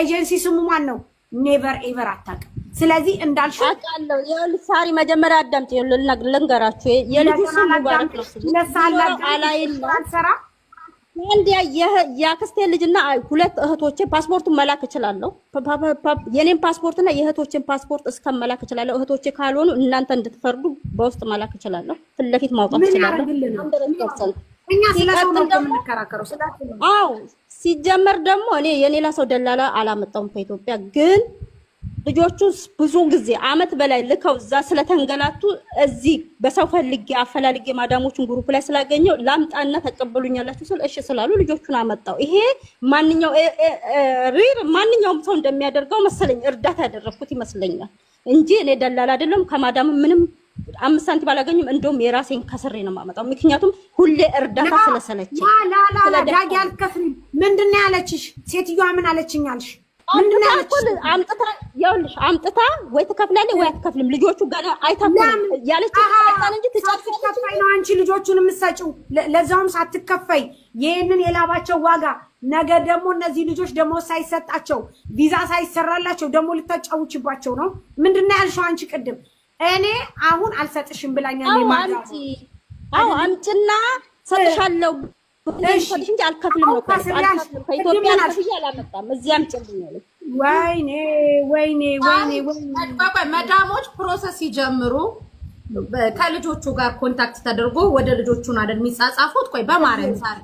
ኤጀንሲ ስሙ ማን ነው? ኔቨር ኤቨር አታውቅም። ስለዚህ እንዳልሽ አውቃለሁ። ይኸውልሽ ሳሪ መጀመሪያ አዳምጪ ልንገራችሁ። የልጁ ስም ሙባረክ ነው። አልሰራ አንድ የአክስቴ ልጅና ሁለት እህቶቼ ፓስፖርቱን መላክ እችላለሁ። የኔን ፓስፖርትና የእህቶቼን ፓስፖርት እስከመላክ እችላለሁ። እህቶቼ ካልሆኑ እናንተ እንድትፈርዱ በውስጥ መላክ እችላለሁ። ፊት ለፊት ማውጣት እችላለሁ። እኛ ስለሰው ነው የምንከራከረው። አዎ ሲጀመር ደግሞ እኔ የሌላ ሰው ደላላ አላመጣውም ከኢትዮጵያ። ግን ልጆቹ ብዙ ጊዜ አመት በላይ ልከው እዛ ስለተንገላቱ እዚህ በሰው ፈልጌ አፈላልጌ ማዳሞቹን ግሩፕ ላይ ስላገኘው ላምጣና ተቀበሉኛላችሁ ስል እሺ ስላሉ ልጆቹን አመጣው። ይሄ ማንኛውም ሰው እንደሚያደርገው መሰለኝ እርዳታ ያደረኩት ይመስለኛል እንጂ እኔ ደላላ አይደለም። ከማዳም ምንም 5 ሳንቲም ባላገኝም እንደውም የራሴን ከስሬ ነው የማመጣው። ምክንያቱም ሁሌ እርዳታ ስለሰለች ላ ዳጊ አልከፍልም። ምንድነው ያለችሽ ሴትዮዋ? ምን አለችኛልሽ? ምንድነው ያለችሽ? አምጥታ ወይ ትከፍላለች ወይ አትከፍልም። ልጆቹ ገና አይታፈም ያለች ታጣን እንጂ ትከፍይ ነው አንቺ ልጆቹን የምትሰጪው። ለዛውም ሳትከፈይ ይሄንን የላባቸው ዋጋ ነገ ደግሞ እነዚህ ልጆች ደግሞ ሳይሰጣቸው ቪዛ ሳይሰራላቸው ደግሞ ልታጫውችባቸው ነው። ምንድነው ያልሽው አንቺ ቅድም? እኔ አሁን አልሰጥሽም ብላኛለች ማለት አዎ አምጪና ሰጥሻለሁ ሰጥሽ እንጂ አልከፍልም ነው ከኢትዮጵያ አልከፍል አላመጣም እዚህ አምጪልኝ አለች። ወይኔ መዳሞች ፕሮሰስ ይጀምሩ ከልጆቹ ጋር ኮንታክት ተደርጎ ወደ ልጆቹን አይደል የሚጻጻፉት? ቆይ በማርያም ሳሪ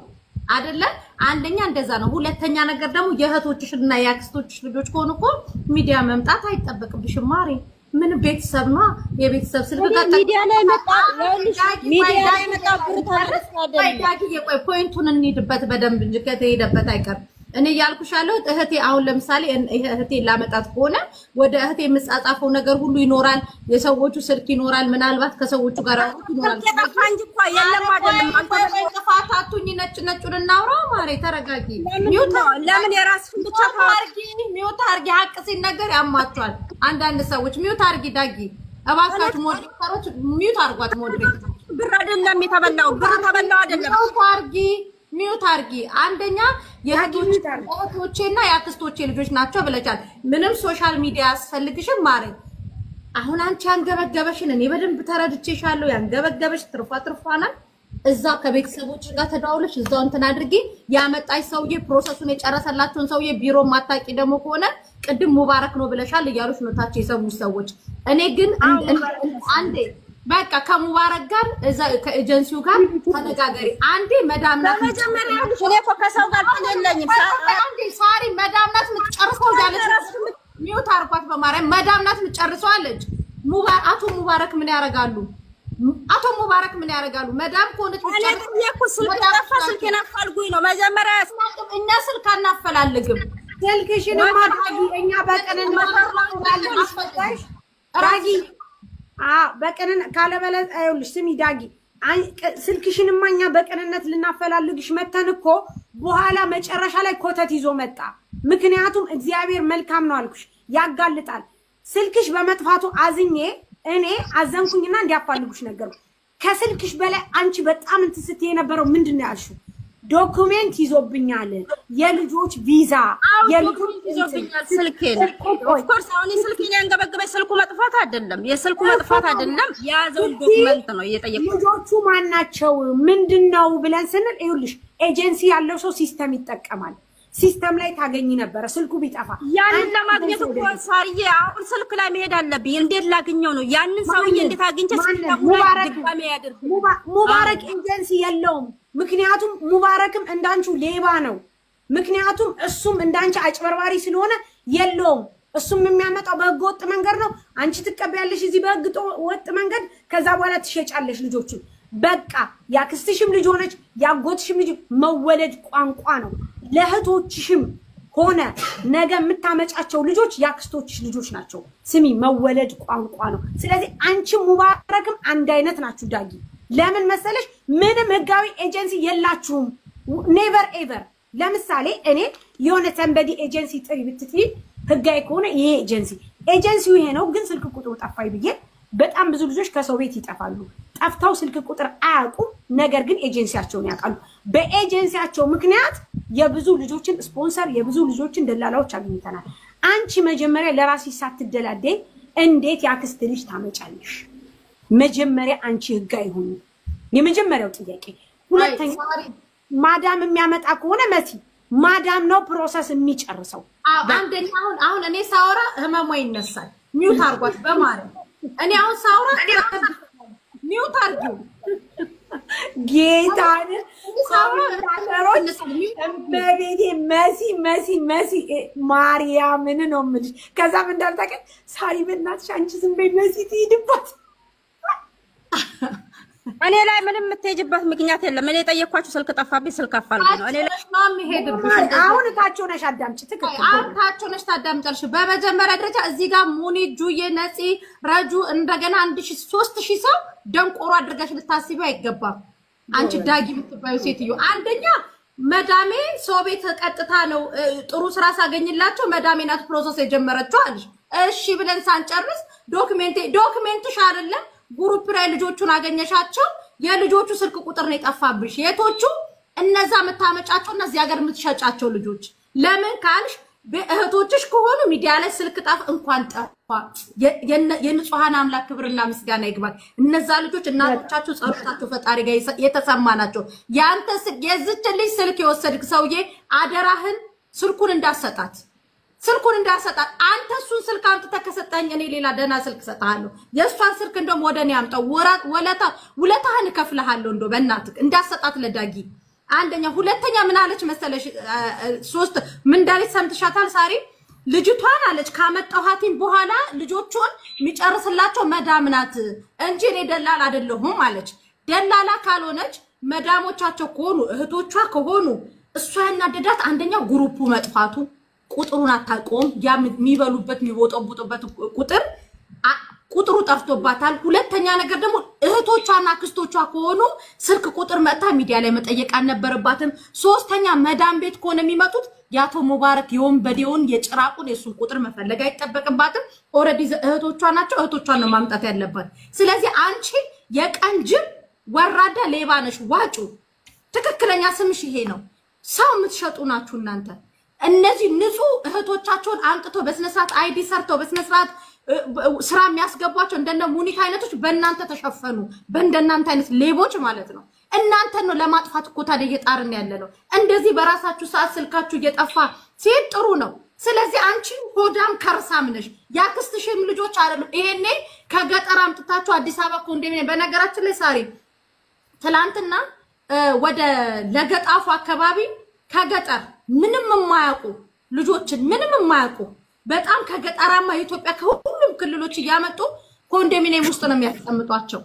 አይደለ? አንደኛ እንደዛ ነው። ሁለተኛ ነገር ደግሞ የእህቶችሽና የአክስቶችሽ ልጆች ከሆኑ እኮ ሚዲያ መምጣት አይጠበቅብሽም ማሪ። ምን ቤተሰብ ነው? የቤተሰብ ስልክ ጋር ሚዲያ ላይ መጣ ብሩታ ቆይ ፖይንቱን እንሂድበት በደንብ እንጂ ከተሄደበት አይቀርም። እኔ ያልኩሽ ያለው እህቴ አሁን ለምሳሌ እህቴ ላመጣት ከሆነ ወደ እህቴ የምጻጻፈው ነገር ሁሉ ይኖራል። የሰዎቹ ስልክ ይኖራል። ምናልባት ከሰዎቹ ጋር ይኖራል። ተፋንጂ እኮ የለም አይደለም። አንተ ተፋታቱኝ ነጩን እናውራ ማሬ ተረጋጊ። ለምን የራስሽን ብቻ ሚውት አርጊ። ሀቅ ሲነገር ያማቸዋል አንዳንድ ሰዎች። ሚውት አርጊ ዳጊ እባካችሁ ሞዴሬተሮች ሚውት አርጓት። ሞዴሬተር ብር አይደለም የተበላው ብር ተበላው አይደለም። ሚውት አርጊ። አንደኛ የእህቶቼና የአክስቶቼ ልጆች ናቸው ብለሻል። ምንም ሶሻል ሚዲያ ያስፈልግሽም ማሬ። አሁን አንቺ ያንገበገበሽን እኔ በደንብ ተረድቼሻለሁ። ያንገበገበሽ ትርፋናል። እዛ ከቤተሰቦች ጋር ተዳውለሽ እዛው እንትን አድርጊ። ያመጣሽ ሰውዬ ፕሮሰሱን የጨረሰላችሁን ሰውዬ ቢሮ ማታቂ ደግሞ ከሆነ ቅድም ሙባረክ ነው ብለሻል እያሉሽ ነው ታች የሰሙሽ ሰዎች። እኔ ግን አንዴ በቃ ከሙባረክ ጋር እዛ ከኤጀንሲው ጋር ተነጋገሪ። አንዴ መዳምናት መጀመሪያ እኔ እኮ ከሰው ጋር ተነለኝም ሳሪ መዳምናት ምትጨርሰው ያለች ሚውት አርጓት በማርያም። መዳምናት ምትጨርሰው አለች። አቶ ሙባረክ ምን ያረጋሉ? አቶ ሙባረክ ምን ያረጋሉ? መዳም ኮንት ምትጨርሰው እኔ እኮ ስልክ ጠፋ ስልኬን አፋልጉኝ ነው መጀመሪያ። እኛ ስልክ አናፈላልግም። ስልክሽን ማድረጊ እኛ በቀንን ማድረግ አስፈላጊ ዳጊ በቀንን ካለበለ አይውልሽ ስሚ ዳጊ ስልክሽንማ እኛ በቀንነት ልናፈላልግሽ መተን እኮ በኋላ መጨረሻ ላይ ኮተት ይዞ መጣ። ምክንያቱም እግዚአብሔር መልካም ነው አልኩሽ፣ ያጋልጣል። ስልክሽ በመጥፋቱ አዝኜ እኔ አዘንኩኝና እንዲያፋልጉሽ ነገሩ። ከስልክሽ በላይ አንቺ በጣም እንትስት የነበረው ምንድነው ያልሽው? ዶክመንት ይዞብኛል የልጆች ቪዛ የልጆች ይዞብኛል ስልኬን ኦፍ ኮርስ አሁን ስልኬን ያንገበገበ ስልኩ መጥፋት አይደለም የስልኩ መጥፋት አይደለም ያዘው ዶክመንት ነው እየጠየቁት ልጆቹ ማናቸው ምንድነው ብለን ስንል ይኸውልሽ ኤጀንሲ ያለው ሰው ሲስተም ይጠቀማል ሲስተም ላይ ታገኝ ነበር ስልኩ ቢጠፋ ያንን ለማግኘት እኮ ሳርዬ አሁን ስልክ ላይ መሄድ አለብኝ እንዴት ላግኘው ነው ያንን ሰውዬ እንዴት አግኝቼ ሙባረክ ኤጀንሲ የለውም ምክንያቱም ሙባረክም እንዳንቹ ሌባ ነው ምክንያቱም እሱም እንዳንቺ አጭበርባሪ ስለሆነ የለውም እሱም የሚያመጣው በህገ ወጥ መንገድ ነው አንቺ ትቀበያለሽ እዚህ በህገ ወጥ መንገድ ከዛ በኋላ ትሸጫለሽ ልጆቹ በቃ ያክስትሽም ልጅ ሆነች ያጎትሽም ልጅ መወለድ ቋንቋ ነው ለህቶችሽም ሆነ ነገ የምታመጫቸው ልጆች ያክስቶችሽ ልጆች ናቸው ስሚ መወለድ ቋንቋ ነው ስለዚህ አንቺ ሙባረክም አንድ አይነት ናችሁ ዳጊ ለምን መሰለሽ ምንም ህጋዊ ኤጀንሲ የላችሁም ኔቨር ኤቨር ለምሳሌ እኔ የሆነ ሰንበዲ ኤጀንሲ ጥሪ ብትጥሪ ህጋዊ ከሆነ ይሄ ኤጀንሲው ይሄ ነው ግን ስልክ ቁጥሩ ጠፋይ ብዬ በጣም ብዙ ልጆች ከሰው ቤት ይጠፋሉ ጠፍታው ስልክ ቁጥር አያውቁም ነገር ግን ኤጀንሲያቸውን ያውቃሉ በኤጀንሲያቸው ምክንያት የብዙ ልጆችን ስፖንሰር የብዙ ልጆችን ደላላዎች አግኝተናል አንቺ መጀመሪያ ለራስሽ ሳትደላደይ እንዴት ያክስት ልጅ ታመጫለሽ መጀመሪያ አንቺ ህጋዊ ሁኚ የመጀመሪያው ጥያቄ ሁለተኛ ማዳም የሚያመጣ ከሆነ መሲ ማዳም ነው ፕሮሰስ የሚጨርሰው አንደኛ አሁን እኔ ሳወራ ህመሟ ይነሳል ሚውት አርጓት በማረም እኔ አሁን ሳወራ ሚውት አርጊው ጌታን ሳውራሮች በቤቴ መሲ ማርያምን ነው የምልሽ ከዛም እንዳልታቀ ሳሪ በእናትሽ አንቺ ዝም በይ መሲ ትሄድባት እኔ ላይ ምንም የምትሄጂበት ምክንያት የለም እኔ ጠየኳችሁ ስልክ ጠፋብኝ ስልክ አፋልጉ ነው እኔ ላይ ነው የሚሄድብሽ አሁን ታቸው ነሽ አዳምጪ ትክክል አሁን ታቸው ነሽ ታዳምጫለሽ በመጀመሪያ ደረጃ እዚህ ጋር ሙኒ ጁዬ ነፂ ረጁ እንደገና 3000 ሰው ደንቆሮ አድርጋሽ ልታስቢው አይገባም አንቺ ዳጊ የምትባዩ ሴትዮ አንደኛ መዳሜ ሰው ቤት ቀጥታ ነው ጥሩ ስራ ሳገኝላቸው መዳሜ ናት ፕሮሰስ የጀመረችው አለሽ እሺ ብለን ሳንጨርስ ዶክመንትሽ አይደለም ግሩፕ ላይ ልጆቹን አገኘሻቸው የልጆቹ ስልክ ቁጥር ነው የጠፋብሽ የቶቹ እነዛ መታመጫቸው እነዚህ ሀገር የምትሸጫቸው ልጆች ለምን ካልሽ በእህቶችሽ ከሆኑ ሚዲያ ላይ ስልክ ጠፋ እንኳን ጠፋ የንጹሃን አምላክ ክብርና ምስጋና ይግባል እነዛ ልጆች እናቶቻቸው ጸሎታቸው ፈጣሪ ጋር የተሰማናቸው ያንተ የዝች ልጅ ስልክ የወሰድክ ሰውዬ አደራህን ስልኩን እንዳሰጣት አንተ እሱን ስልክ አምጥተህ ከሰጠኝ እኔ ሌላ ደና ስልክ ሰጣለሁ የእሷን ስልክ እንደውም ወደኔ አምጣው ውለታህን እከፍልሃለሁ እንደው በእናትህ እንዳሰጣት ለዳጊ አንደኛ ሁለተኛ ምን አለች መሰለሽ ሶስት ምን እንዳለች ሰምተሻታል ሳሪ ልጅቷን አለች ካመጣኋቲን በኋላ ልጆቹን የሚጨርስላቸው መዳም ናት እንጂ እኔ ደላላ አይደለሁም አለች ደላላ ካልሆነች መዳሞቻቸው ከሆኑ እህቶቿ ከሆኑ እሷ ያናደዳት አንደኛው ግሩፑ መጥፋቱ ቁጥሩን አታቆም የሚበሉበት የሚወጣቡበት ቁጥሩ ጠፍቶባታል ሁለተኛ ነገር ደግሞ እህቶቿና ክስቶቿ ከሆኑ ስልክ ቁጥር መጣ ሚዲያ ላይ መጠየቅ አልነበረባትም ሶስተኛ መዳም ቤት ከሆነ የሚመጡት ያቶ ሙባረክ የወንበዴውን የጭራቁን የሱን ቁጥር መፈለግ አይጠበቅባትም ኦሬዲ እህቶቿ ናቸው እህቶቿን ነው ማምጣት ያለባት ስለዚህ አንቺ የቀንጅብ ወራዳ ሌባ ነሽ ዋጩ ትክክለኛ ስምሽ ይሄ ነው ሰው የምትሸጡ ናችሁ እናንተ እነዚህ ንጹህ እህቶቻቸውን አንጥቶ በስነስርዓት አይዲ ሰርተው በስነስርዓት ስራ የሚያስገቧቸው እንደነ ሙኒክ አይነቶች በእናንተ ተሸፈኑ በእንደናንተ አይነት ሌቦች ማለት ነው እናንተ ነው ለማጥፋት እኮ ታዲያ እየጣርን ያለ ነው እንደዚህ በራሳችሁ ሰዓት ስልካችሁ እየጠፋ ሲል ጥሩ ነው ስለዚህ አንቺ ሆዳም ከርሳም ነሽ ያክስትሽም ልጆች አይደሉ ይሄኔ ከገጠር አምጥታችሁ አዲስ አበባ ኮንዶሚኒየም በነገራችን ላይ ሳሪ ትላንትና ወደ ለገጣፉ አካባቢ ከገጠር ምንም የማያውቁ ልጆችን ምንም የማያውቁ በጣም ከገጠራማ ኢትዮጵያ ከሁሉም ክልሎች እያመጡ ኮንዶሚኒየም ውስጥ ነው የሚያስቀምጧቸው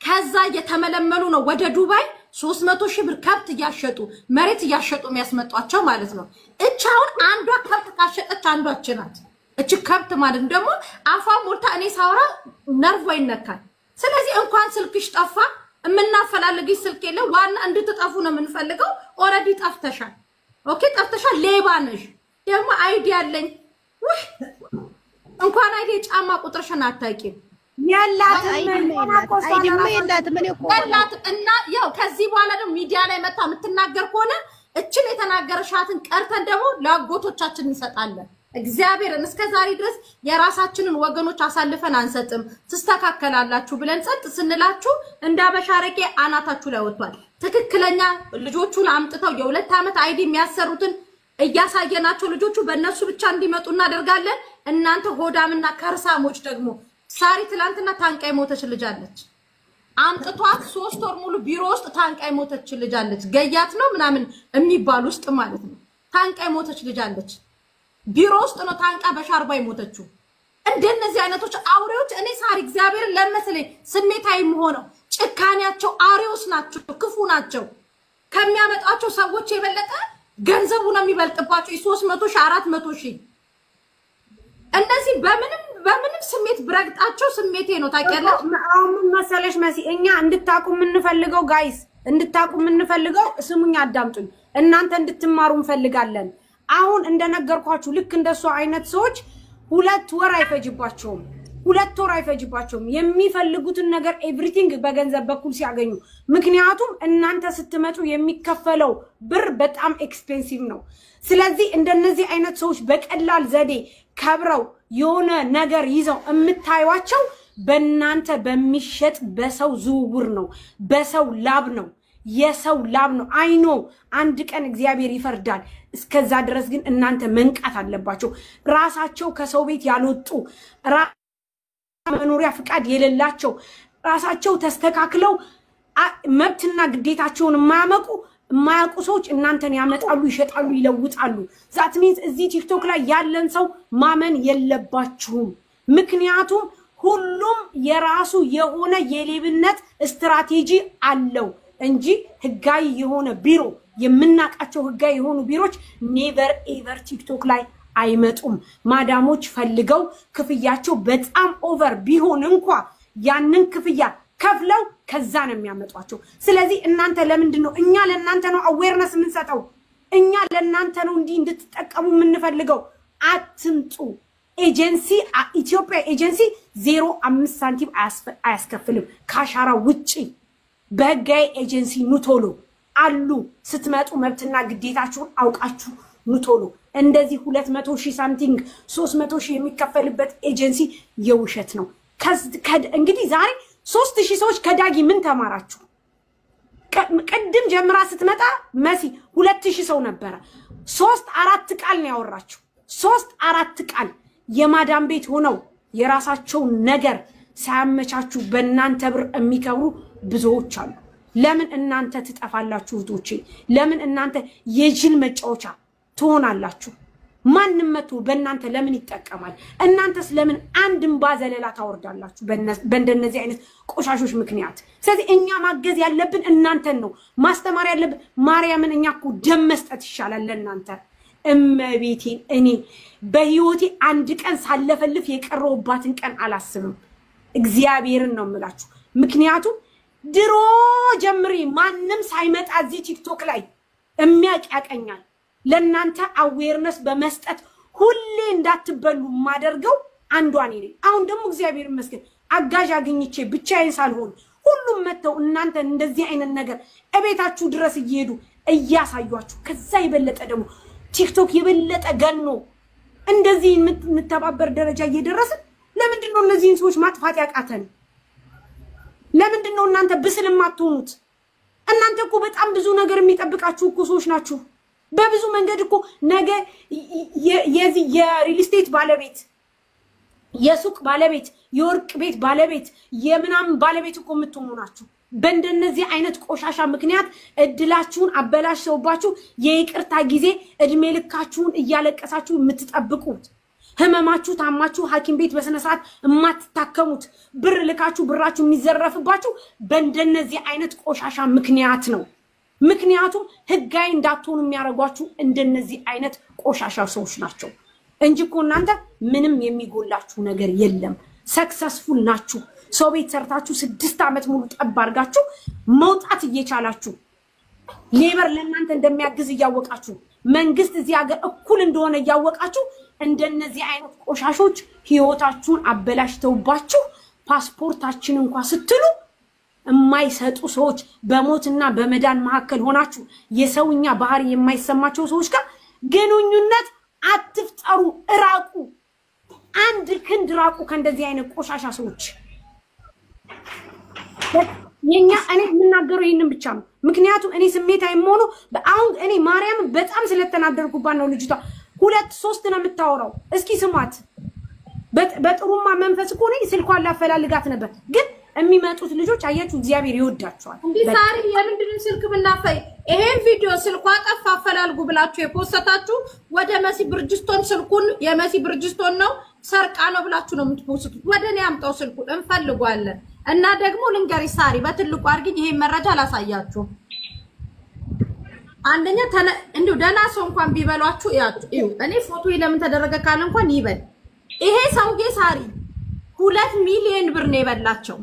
ከዛ እየተመለመሉ ነው ወደ ዱባይ 300,000 ብር ከብት እያሸጡ መሬት እያሸጡ የሚያስመጧቸው ማለት ነው እቻውን አንዷ ከብት ካሸጠች አንዷች ናት እቺ ከብት ማለት ደግሞ አፋ ሞልታ እኔ ሳውራ ነርቮ ይነካል ስለዚህ እንኳን ስልክሽ ጠፋ እምናፈላልግሽ ስልክ የለ ዋና እንድትጠፉ ነው የምንፈልገው ኦሬዲ ጠፍተሻል ኦኬ ጠፍተሻል ሌባ ነሽ ደግሞ አይዲ አለኝ እንኳን አይዲ ጫማ ቁጥርሽን አታውቂም እና ያው ከዚህ በኋላ ደግሞ ሚዲያ ላይ መጣ የምትናገር ከሆነ እችን የተናገረሻትን ቀርተን ደግሞ ለአጎቶቻችን እንሰጣለን። እግዚአብሔርን እስከዛሬ ድረስ የራሳችንን ወገኖች አሳልፈን አንሰጥም ትስተካከላላችሁ ብለን ጸጥ ስንላችሁ እንዳበሻረቄ አናታችሁ ላይ ወጥቷል። ትክክለኛ ልጆቹን አምጥተው የ2 ዓመት አይዲ የሚያሰሩትን እያሳየናቸው ልጆቹ በእነሱ ብቻ እንዲመጡ እናደርጋለን። እናንተ ሆዳምና ከርሳሞች ደግሞ ሳሪ ትላንትና ታንቃይ ሞተች ልጅ አለች። አምጥቷት 3 ወር ሙሉ ቢሮ ውስጥ ታንቃይ ሞተች ልጅ አለች። ገያት ነው ምናምን የሚባል ውስጥ ማለት ነው። ታንቃይ ሞተች ልጅ አለች። ቢሮ ውስጥ ነው ታንቃ በሻርባ ሞተችው። እንደነዚህ አይነቶች አውሬዎች እኔ ሳሪ እግዚአብሔር ለምሳሌ ስሜታዊ ሆነው ጭካኔያቸው አሬውስ ናቸው፣ ክፉ ናቸው። ከሚያመጣቸው ሰዎች የበለጠ ገንዘቡ ነው የሚበልጥባቸው። 300 ሺህ 400 ሺህ እንደዚህ በምንም ስሜት ብረግጣቸው ስሜቴ ነው ታውቂያለሽ። አሁን መሰለሽ መሲ እኛ እንድታቁ የምንፈልገው ጋይስ እንድታቁ የምንፈልገው ስሙኝ አዳምጡኝ እናንተ እንድትማሩ እንፈልጋለን። አሁን እንደነገርኳችሁ ልክ እንደሱ አይነት ሰዎች 2 ወር አይፈጅባቸውም። 2 ወር አይፈጅባቸውም የሚፈልጉትን ነገር ኤቭሪቲንግ በገንዘብ በኩል ሲያገኙ። ምክንያቱም እናንተ ስትመጡ የሚከፈለው ብር በጣም ኤክስፔንሲቭ ነው። ስለዚህ እንደነዚህ አይነት ሰዎች በቀላል ዘዴ ከብረው የሆነ ነገር ይዘው እምታዩዋቸው በእናንተ በሚሸጥ በሰው ዝውውር ነው፣ በሰው ላብ ነው፣ የሰው ላብ ነው። አይኖ አንድ ቀን እግዚአብሔር ይፈርዳል። እስከዛ ድረስ ግን እናንተ መንቃት አለባቸው። ራሳቸው ከሰው ቤት ያልወጡ መኖሪያ ፍቃድ የሌላቸው ራሳቸው ተስተካክለው መብትና ግዴታቸውን የማያውቁ ሰዎች እናንተን ያመጣሉ፣ ይሸጣሉ፣ ይለውጣሉ። ዛት ሚንስ እዚህ ቲክቶክ ላይ ያለን ሰው ማመን የለባችሁም። ምክንያቱም ሁሉም የራሱ የሆነ የሌብነት ስትራቴጂ አለው እንጂ ህጋዊ የሆነ ቢሮ የምናቃቸው ህጋዊ የሆኑ ቢሮች ኔቨር ኤቨር ቲክቶክ ላይ አይመጡም። ማዳሞች ፈልገው ክፍያቸው በጣም ኦቨር ቢሆን እንኳን ያንን ክፍያ ከፍለው ከዛ ነው የሚያመጧቸው። ስለዚህ እናንተ ለምንድነው እኛ ለእናንተ ነው አዌርነስ የምንሰጠው? እኛ ለእናንተ ነው እንዲህ እንድትጠቀሙ የምንፈልገው። አትምጡ። ኤጀንሲ ኢትዮጵያ ኤጀንሲ 0.5 ሳንቲም አያስከፍልም ካሻራ ውጪ። በህጋዊ ኤጀንሲ ኑቶሎ አሉ። ስትመጡ መብትና ግዴታችሁን አውቃችሁ ኑቶሎ። እንደዚህ 200 ሺህ ሳምቲንግ 300 ሺህ የሚከፈልበት ኤጀንሲ የውሸት ነው። እንግዲህ ዛሬ 3000 ሰዎች ከዳጊ ምን ተማራችሁ? ቀድም ጀምራ ስትመጣ መሲ 2000 ሰው ነበረ። 3-4 ቃል ነው ያወራችሁ። 3-4 ቃል የማዳም ቤት ሆነው የራሳቸው ነገር ሳያመቻቹ በእናንተ ብር የሚከብሩ ብዙዎች አሉ። ለምን እናንተ ትጠፋላችሁ እህቶቼ? ለምን እናንተ የጅል መጫወቻ ትሆናላችሁ? ማንንም መጥቶ በእናንተ ለምን ይጠቀማል? እናንተስ ለምን አንድም ባዘለላ ታወርዳላችሁ በእንደነዚህ አይነት ቆሻሾች ምክንያት? ስለዚህ እኛ ማገዝ ያለብን እናንተን ነው። ማስተማር ያለብን ማርያምን። እኛ እኮ ደም መስጠት ይሻላል ለእናንተ። እመቤቴን እኔ በህይወቴ አንድ ቀን ሳለፈልፍ የቀረውባትን ቀን አላስብም። እግዚአብሔርን ነው የምላችሁ። ምክንያቱም ድሮ ጀምሬ ማንም ሳይመጣ እዚህ ቲክቶክ ላይ የሚያቀኛል ለእናንተ አዌርነስ በመስጠት ሁሌ እንዳትበሉ ማደርገው አንዷ ነኝ። አሁን ደግሞ እግዚአብሔር ይመስገን አጋዥ አግኝቼ ብቻዬን ሳልሆን ሁሉም መተው እናንተ እንደዚህ አይነት ነገር እቤታችሁ ድረስ እየሄዱ እያሳዩአችሁ ከዛ የበለጠ ደግሞ ቲክቶክ የበለጠ ገኖ እንደዚህ የምትተባበር ደረጃ እየደረሰ ለምንድን ነው እነዚህን ሰዎች ማጥፋት ያቃተን? ለምንድን ነው እናንተ ብስል የማትሆኑት? እናንተ እኮ በጣም ብዙ ነገር የሚጠብቃችሁ እኮ ሰዎች ናችሁ። በብዙ መንገድ እኮ ነገ የዚህ የሪል ስቴት ባለቤት፣ የሱቅ ባለቤት፣ የወርቅ ቤት ባለቤት፣ የምናምን ባለቤት እኮ የምትሆኑ ናችሁ። በእንደነዚህ አይነት ቆሻሻ ምክንያት እድላችሁን አበላሽተውባችሁ የይቅርታ ጊዜ እድሜ ልካችሁን እያለቀሳችሁ የምትጠብቁት፣ ህመማችሁ ታማችሁ ሐኪም ቤት በስነ ስርዓት የማትታከሙት፣ ብር ልካችሁ ብራችሁ የሚዘረፍባችሁ በእንደነዚህ አይነት ቆሻሻ ምክንያት ነው። ምክንያቱም ህጋዊ እንዳትሆኑ የሚያረጓችሁ እንደነዚህ አይነት ቆሻሻ ሰዎች ናቸው እንጂ እኮ እናንተ ምንም የሚጎላችሁ ነገር የለም። ሰክሰስፉል ናችሁ። ሰው ቤት ሰርታችሁ 6 ዓመት ሙሉ ጠብ አድርጋችሁ መውጣት እየቻላችሁ ሌበር ለእናንተ እንደሚያግዝ እያወቃችሁ መንግስት እዚህ ሀገር እኩል እንደሆነ እያወቃችሁ እንደነዚህ አይነት ቆሻሾች ህይወታችሁን አበላሽተውባችሁ ፓስፖርታችን እንኳን ስትሉ የማይሰጡ ሰዎች በሞትና በመዳን መካከል ሆናችሁ የሰውኛ ባህሪ የማይሰማቸው ሰዎች ጋር ግንኙነት አትፍጠሩ እራቁ አንድ ክንድ ራቁ ከእንደዚህ አይነት ቆሻሻ ሰዎች የኛ እኔ የምናገረው ይሄንን ብቻ ነው ምክንያቱም እኔ ስሜታዊ ሆኖ አሁን እኔ ማርያም በጣም ስለተናደርኩባት ነው ልጅቷ 2-3 ነው የምታወራው እስኪ ስሟት በጥሩማ መንፈስ እኮ ነው ስልኳን ላፈላልጋት ነበር ግን የሚመጡት ልጆች አያችሁ እግዚአብሔር ይወዳቸዋል እንዴ ሳሪ የምንድነው ስልክ ብናፈይ ይሄን ቪዲዮ ስልኳ ጠፋ አፈላልጉ ብላችሁ የፖስተታችሁ ወደ መሲ ብርጅስቶን ስልኩን የመሲ ብርጅስቶን ነው ሰርቃ ነው ብላችሁ ነው የምትፖስቱት ወደኔ አምጣው ስልኩን እንፈልጓለን እና ደግሞ ልንገሪ ሳሪ በትልቁ አርግኝ ይሄን መረጃ ላሳያችሁ አንደኛ እንዴው ደና ሰው እንኳን ቢበሏችሁ እዩ እኔ ፎቶ ለምን ተደረገ ካለ እንኳን ይበል ይሄ ሰውዬ ሳሪ 2 ሚሊዮን ብር ነው የበላቸው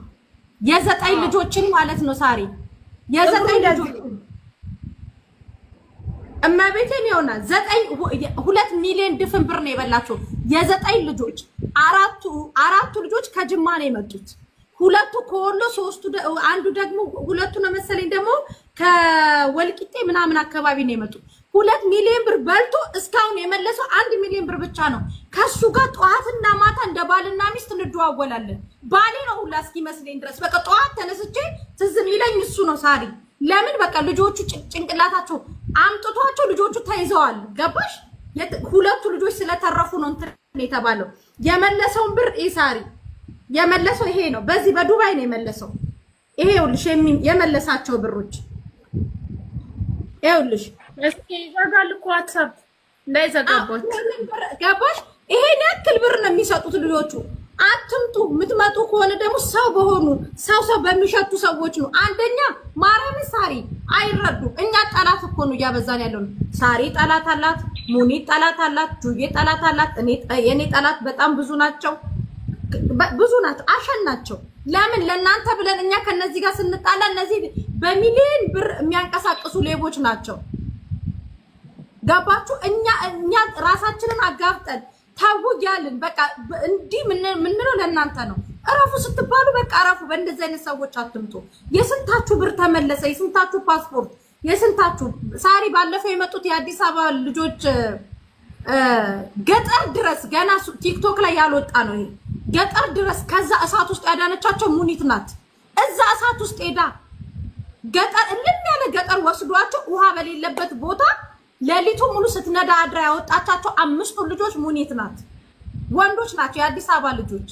የዘጠኝ ልጆችን ማለት ነው ሳሪ የዘጠኝ ልጆች እማቤቴን ይሆና 2 ሚሊዮን ድፍን ብር ነው የበላቸው የዘጠኝ ልጆች አራቱ ልጆች ከጅማ ነው የመጡት ሁለቱ ከወሎ ሶስቱ አንዱ ደግሞ ሁለቱ ነው መሰለኝ ደግሞ ከወልቂጤ ምናምን አካባቢ ነው የመጡት 2 ሚሊዮን ብር በልቶ እስካሁን የመለሰው 1 ሚሊዮን ብር ብቻ ነው ከሱ ጋር ጧትና ማታ እንደ ባልና ሚስት እንደዋወላለን ባሌ ነው ሁላ እስኪመስለኝ ድረስ በቃ ጧት ተነስቼ ትዝም ይለኝ እሱ ነው ሳሪ ለምን በቃ ልጆቹ ጭንቅላታቸው አምጥቷቸው ልጆቹ ተይዘዋል ገባሽ ሁለቱ ልጆች ስለተረፉ ነው እንትን የተባለው የመለሰውን ብር ኢሳሪ የመለሰው ይሄ ነው በዚህ በዱባይ ነው የመለሰው ይሄውልሽ የመለሳቸው ብሮች ይሄውልሽ እስኪ ይዘጋል እኮ ዋትስአፕ እንዳይዘጋባችሁ ገባሽ ይሄን ያክል ብር ነው የሚሰጡት ልጆቹ አትምጡ ምትመጡ ከሆነ ደግሞ ሰው በሆኑ ሰው በሚሸቱ ሰዎች ነው አንደኛ ማርያም ሳሪ አይረዱ እኛ ጠላት እኮ ነው ያበዛን ያለው ሳሪ ጠላት አላት ሙኒ ጠላት አላት ጁዬ ጠላት አላት የኔ ጠላት በጣም ብዙ ናቸው አሸናቸው ለምን ለናንተ ብለን እኛ ከነዚህ ጋር ስንጣላ እነዚህ በሚሊዮን ብር የሚያንቀሳቅሱ ሌቦች ናቸው ገባችሁ እኛ ራሳችንን አጋፍጠን ታውያልን በቃ እንዲ ምን ነው ለናንተ ነው አረፉ ስትባሉ በቃ አረፉ በእንደዚህ አይነት ሰዎች አትምጡ የስንታችሁ ብር ተመለሰ የስንታችሁ ፓስፖርት የስንታችሁ ሳሪ ባለፈው የመጡት የአዲስ አበባ ልጆች ገጠር ድረስ ገና ቲክቶክ ላይ ያልወጣ ነው ይሄ ገጠር ድረስ ከዛ እሳት ውስጥ ያዳነቻቸው ሙኒት ናት እዛ እሳት ውስጥ ሄዳ ገጠር እልም ያለ ገጠር ወስዷቸው ውሃ በሌለበት ቦታ ለሊቱ ሙሉ ስትነዳ አድራ ያወጣቻቸው 5 ልጆች ሙኒት ናት ወንዶች ናቸው የአዲስ አበባ ልጆች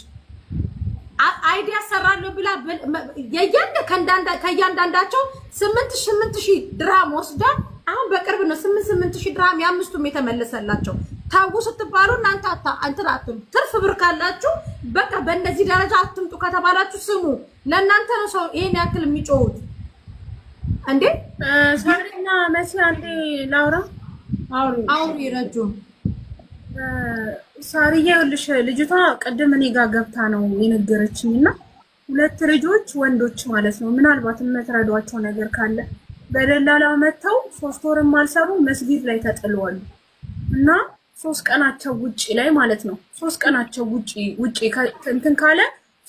አይዲያ ሰራለው ብላ ከያንዳንዳቸው 8000 ድርሃም ወስዳ አሁን በቅርብ ነው 8000 ድርሃም ያምስቱም የተመለሰላቸው ታው ስትባሉ እናንተ አንተራቱም ትርፍ ብር ካላችሁ በቃ በእንደዚህ ደረጃ አትምጡ ከተባላችሁ ስሙ ለእናንተ ነው ሰው ይሄን ያክል የሚጮሁት እንዴ ሳሪና መሲ አንዴ ላውራ አውሪ ረጁ ሳሪዬ ልሽ ልጅቷ ቀደም እኔ ጋር ገብታ ነው የነገረችኝና 2 ልጆች ወንዶች ማለት ነው ምናልባት የምትረዷቸው ነገር ካለ በደላላው መተው 3 ወርም አልሰሩ መስጊድ ላይ ተጥለዋል እና 3 ቀናቸው ውጪ ላይ ማለት ነው 3 ቀናቸው ውጪ እንትን ካለ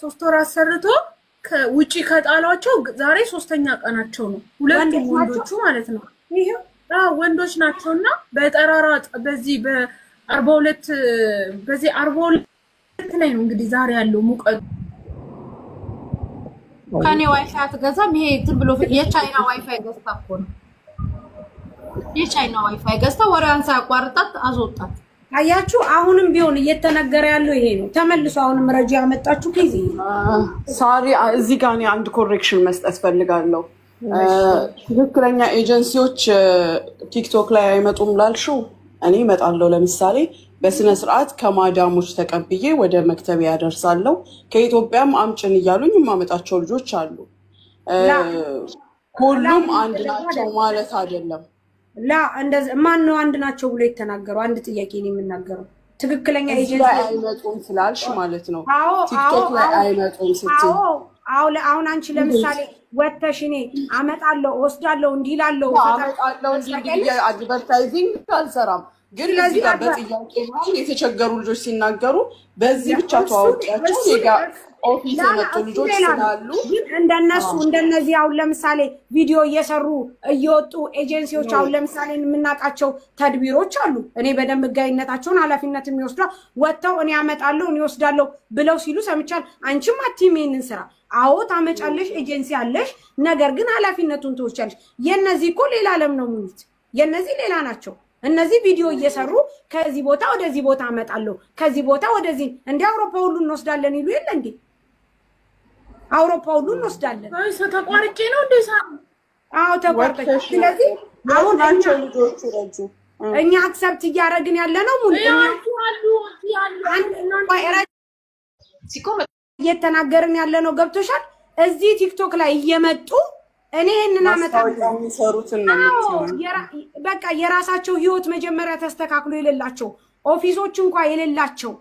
3 ወር አሰርቶ ከውጪ ከጣሏቸው ዛሬ 3ኛ ቀናቸው ነው 2 ወንዶቹ ማለት ነው ይሄው ወንዶች ናቸውና በጠራራ በዚህ በ42 በዚህ 42 ላይ ነው እንግዲህ ዛሬ ያለው ሙቀት ከኔ ዋይፋይ አትገዛም ይሄ እንትን ብሎ የቻይና ዋይፋይ ገዝታ እኮ ነው የቻይና ዋይፋይ ገዝታ ወሬዋን ሳያቋርጣት አዞጣት አያችሁ አሁንም ቢሆን እየተነገረ ያለው ይሄ ነው ተመልሶ አሁንም ረጂ ያመጣችሁ ጊዜ ሳሪ እዚህ ጋር አንድ ኮሬክሽን መስጠት ፈልጋለሁ ትክክለኛ ኤጀንሲዎች ቲክቶክ ላይ አይመጡም ላልሽው እኔ እመጣለሁ ለምሳሌ በስነ ስርዓት ከማዳሞች ተቀብዬ ወደ መክተብ ያደርሳለሁ ከኢትዮጵያም አምጭን ይያሉኝ ማመጣቸው ልጆች አሉ ሁሉም አንድ ናቸው ማለት አይደለም ላ እንደዚህ ማን ነው አንድ ናቸው ብሎ የተናገረው አንድ ጥያቄ ነው የምናገረው ትክክለኛ ኤጀንሲ አይመጡም ስላልሽ ማለት ነው ቲክቶክ ላይ አይመጡም ስትይ አሁን አንቺ ለምሳሌ ወተሽ እኔ አመጣለሁ ወስዳለሁ እንዲላለው አመጣለሁ እንዲ አድቨርታይዚንግ አልሰራም ግን ለዚህ ጋር በጥያቄ ማለት የተቸገሩ ልጆች ሲናገሩ በዚህ ብቻ ተዋውቂያቸው ሌጋ ኦፊስ የመጡ ልጆች ስላሉ እንደነሱ እንደነዚህ አሁን ለምሳሌ ቪዲዮ እየሰሩ እየወጡ ኤጀንሲዎች አሁን ለምሳሌ የምናቃቸው ተድቢሮች አሉ። እኔ በደንብ ጋይነታቸውን ኃላፊነት የሚወስዱ ወጥተው እኔ አመጣለሁ እኔ ወስዳለሁ ብለው ሲሉ ሰምቻል። አንቺም አትይም ይሄንን ስራ። አዎ ታመጫለሽ፣ ኤጀንሲ አለሽ፣ ነገር ግን ኃላፊነቱን ትወስጃለሽ። የነዚህ እኮ ሌላ ዓለም ነው ሙኒት፣ የነዚህ ሌላ ናቸው። እነዚህ ቪዲዮ እየሰሩ ከዚህ ቦታ ወደዚህ ቦታ አመጣለሁ ከዚህ ቦታ ወደዚህ እንደ አውሮፓ ሁሉ እንወስዳለን ይሉ የለ እንዴ? አውሮፓ ሁሉ እንወስዳለን። ተቋርጬ ነው እንዴ? አዎ ተቋርጬ። ስለዚህ አሁን ናቸው ልጆቹ ረጁ እኛ አክሰፕት እያደረግን ያለ ነው ሙሉ እየተናገርን ያለ ነው። ገብቶሻል? እዚህ ቲክቶክ ላይ እየመጡ እኔ እነና መጣው የሚሰሩትን ነው በቃ የራሳቸው ህይወት መጀመሪያ ተስተካክሎ የሌላቸው ኦፊሶች እንኳን የሌላቸው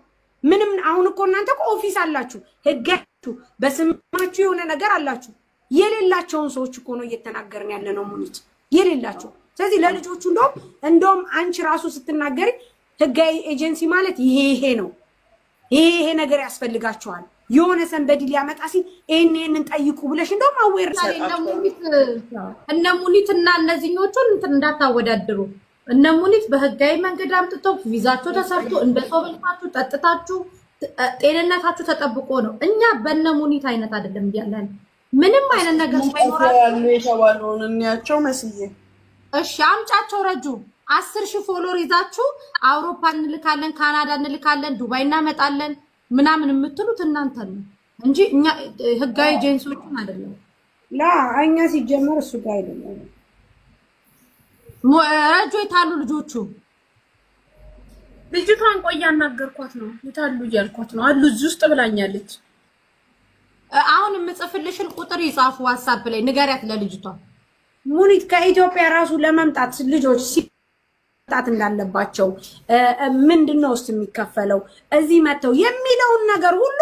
ምንም አሁን እኮ እናንተ እኮ ኦፊስ አላችሁ ህጋችሁ በስማችሁ የሆነ ነገር አላችሁ የሌላቸውን ሰዎች እኮ ነው እየተናገርን ያለ ነው ሙኒት የሌላቸው። ስለዚህ ለልጆቹ እንደውም አንቺ ራሱ ስትናገሪ ህጋዊ ኤጀንሲ ማለት ይሄ ነው ይሄ ነገር ያስፈልጋቸዋል የሆነ ሰንበዲ ሊያመጣ ሲል እኔንን ጠይቁ ብለሽ እንደውም አዌር እነ ሙኒትና እነዚህኞቹን እንዳታወዳድሩ። እነ ሙኒት በህጋዊ መንገድ አምጥተው ቪዛቸው ተሰርቶ እንደ ሰው በልታችሁ ጠጥታችሁ ጤንነታችሁ ተጠብቆ ነው። እኛ በእነ ሙኒት አይነት አይደለም ያለን ምንም አይነት ነገር ሳይኖራሉ የተባለውን እንያቸው መስዬ እሺ አምጫቸው ረጁ 10,000 ፎሎወር ይዛችሁ አውሮፓ እንልካለን፣ ካናዳ እንልካለን፣ ዱባይ እናመጣለን ምናምን የምትሉት እናንተ ነው እንጂ እኛ ህጋዊ ኤጀንሲዎችን አይደለም። ላ እኛ ሲጀመር እሱ ጋር አይደለም። ረጁ የታሉ ልጆቹ? ልጅቷን ቆይ ያናገርኳት ነው የታሉ እያልኳት ነው አሉ እዚህ ውስጥ ብላኛለች። አሁን የምጽፍልሽን ቁጥር ይጻፉ ዋትስአፕ ላይ ንገሪያት ለልጅቷ። ሙኒት ከኢትዮጵያ ራሱ ለመምጣት ልጆች ጣት እንዳለባቸው ምንድነው የሚከፈለው እዚህ መተው የሚለውን ነገር ሁሉ